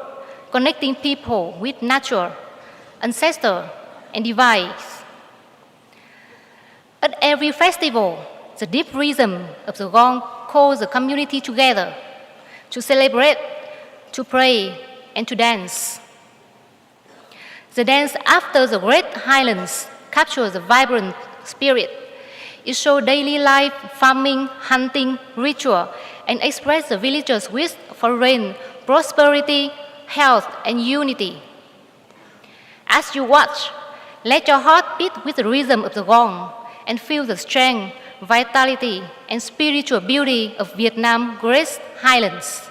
connecting people with nature, ancestor, and divine. At every festival, the deep rhythm of the gong calls the community together to celebrate, to pray, and to dance. The dance after the Great Highlands captures the vibrant spirit. It shows daily life, farming, hunting, ritual, and expresses the villagers' wish for rain, prosperity, health, and unity. As you watch, let your heart beat with the rhythm of the gong and feel the strength, vitality, and spiritual beauty of Vietnam's Great Highlands.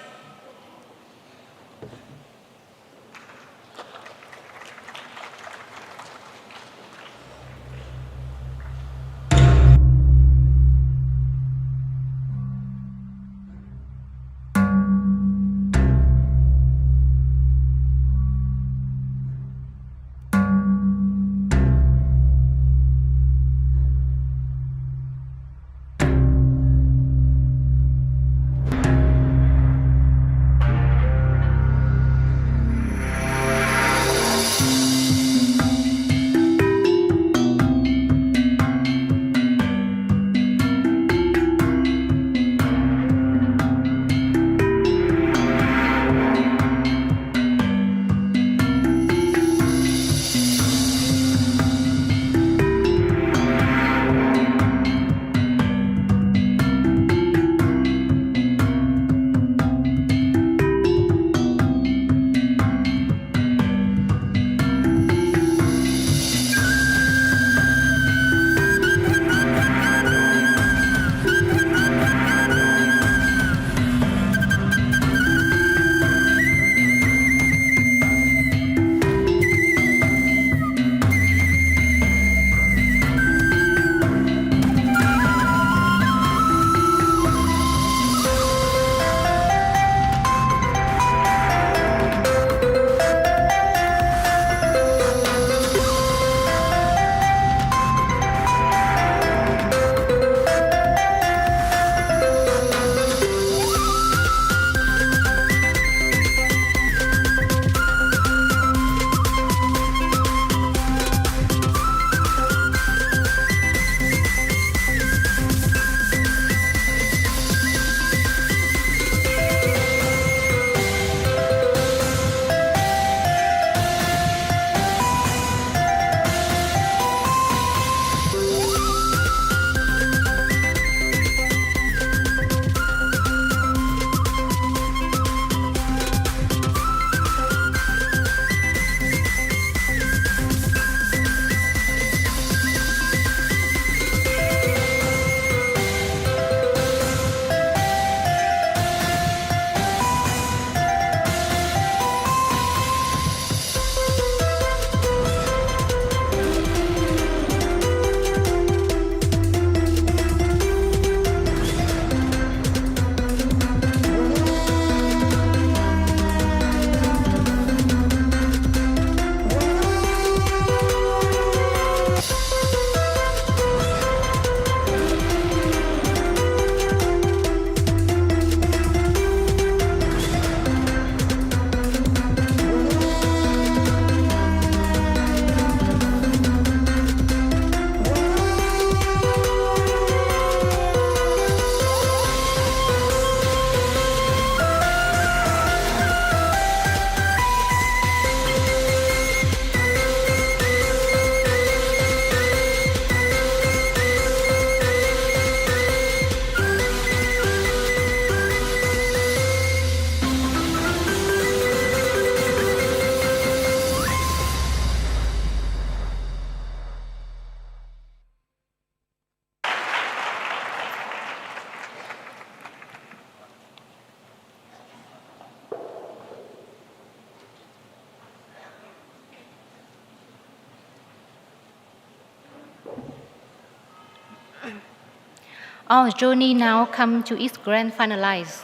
Our journey now comes to its grand finalize,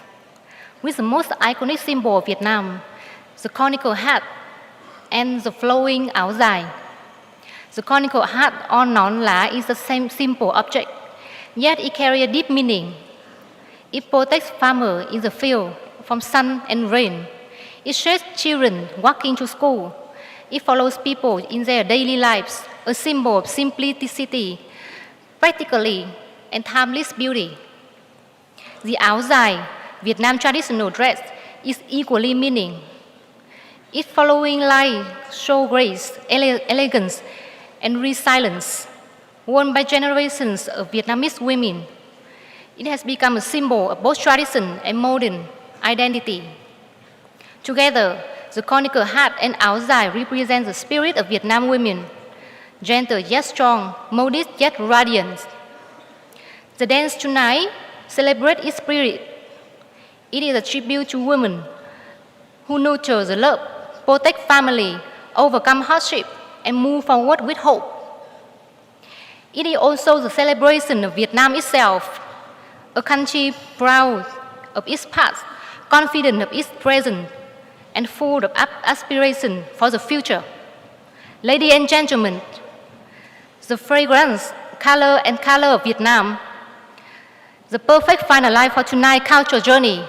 with the most iconic symbol of Vietnam, the conical hat and the flowing áo dài. The conical hat or nón lá is the same simple object, yet it carries a deep meaning. It protects farmers in the field from sun and rain. It shades children walking to school. It follows people in their daily lives, a symbol of simplicity, practically, and timeless beauty. The áo dài, Vietnam traditional dress, is equally meaning. Its following line show grace, elegance, and resilience, worn by generations of Vietnamese women. It has become a symbol of both tradition and modern identity. Together, the conical hat and áo dài represent the spirit of Vietnam women, gentle yet strong, modest yet radiant. The dance tonight celebrates its spirit. It is a tribute to women who nurture the love, protect family, overcome hardship, and move forward with hope. It is also the celebration of Vietnam itself, a country proud of its past, confident of its present, and full of aspiration for the future. Ladies and gentlemen, the fragrance, color, and color of Vietnam, the perfect final line for tonight's cultural journey.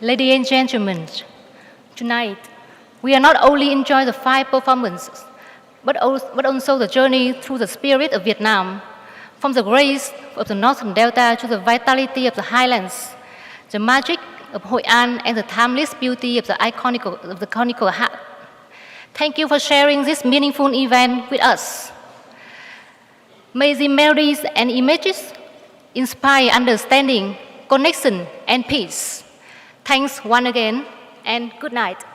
Ladies and gentlemen, tonight we are not only enjoy the 5 performances, but also the journey through the spirit of Vietnam, from the grace of the Northern Delta to the vitality of the Highlands, the magic of Hội An and the timeless beauty of the iconic hat. Thank you for sharing this meaningful event with us. May the melodies and images inspire understanding, connection, and peace. Thanks once again, and good night.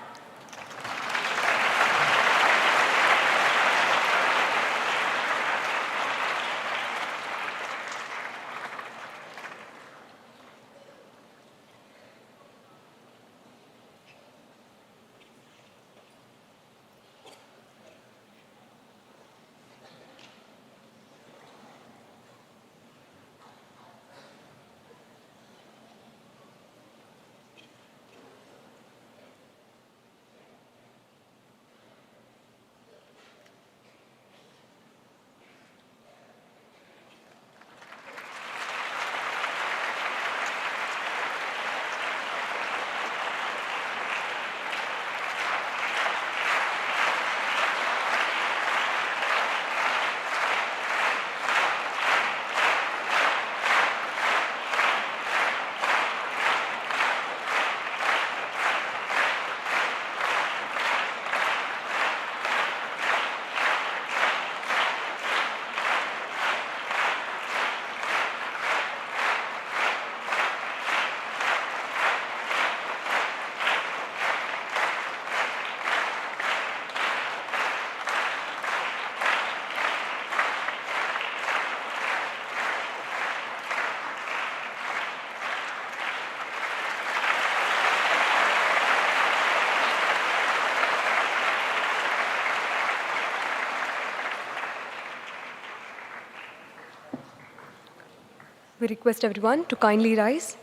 We request everyone to kindly rise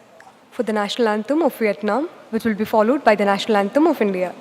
for the national anthem of Vietnam, which will be followed by the national anthem of India.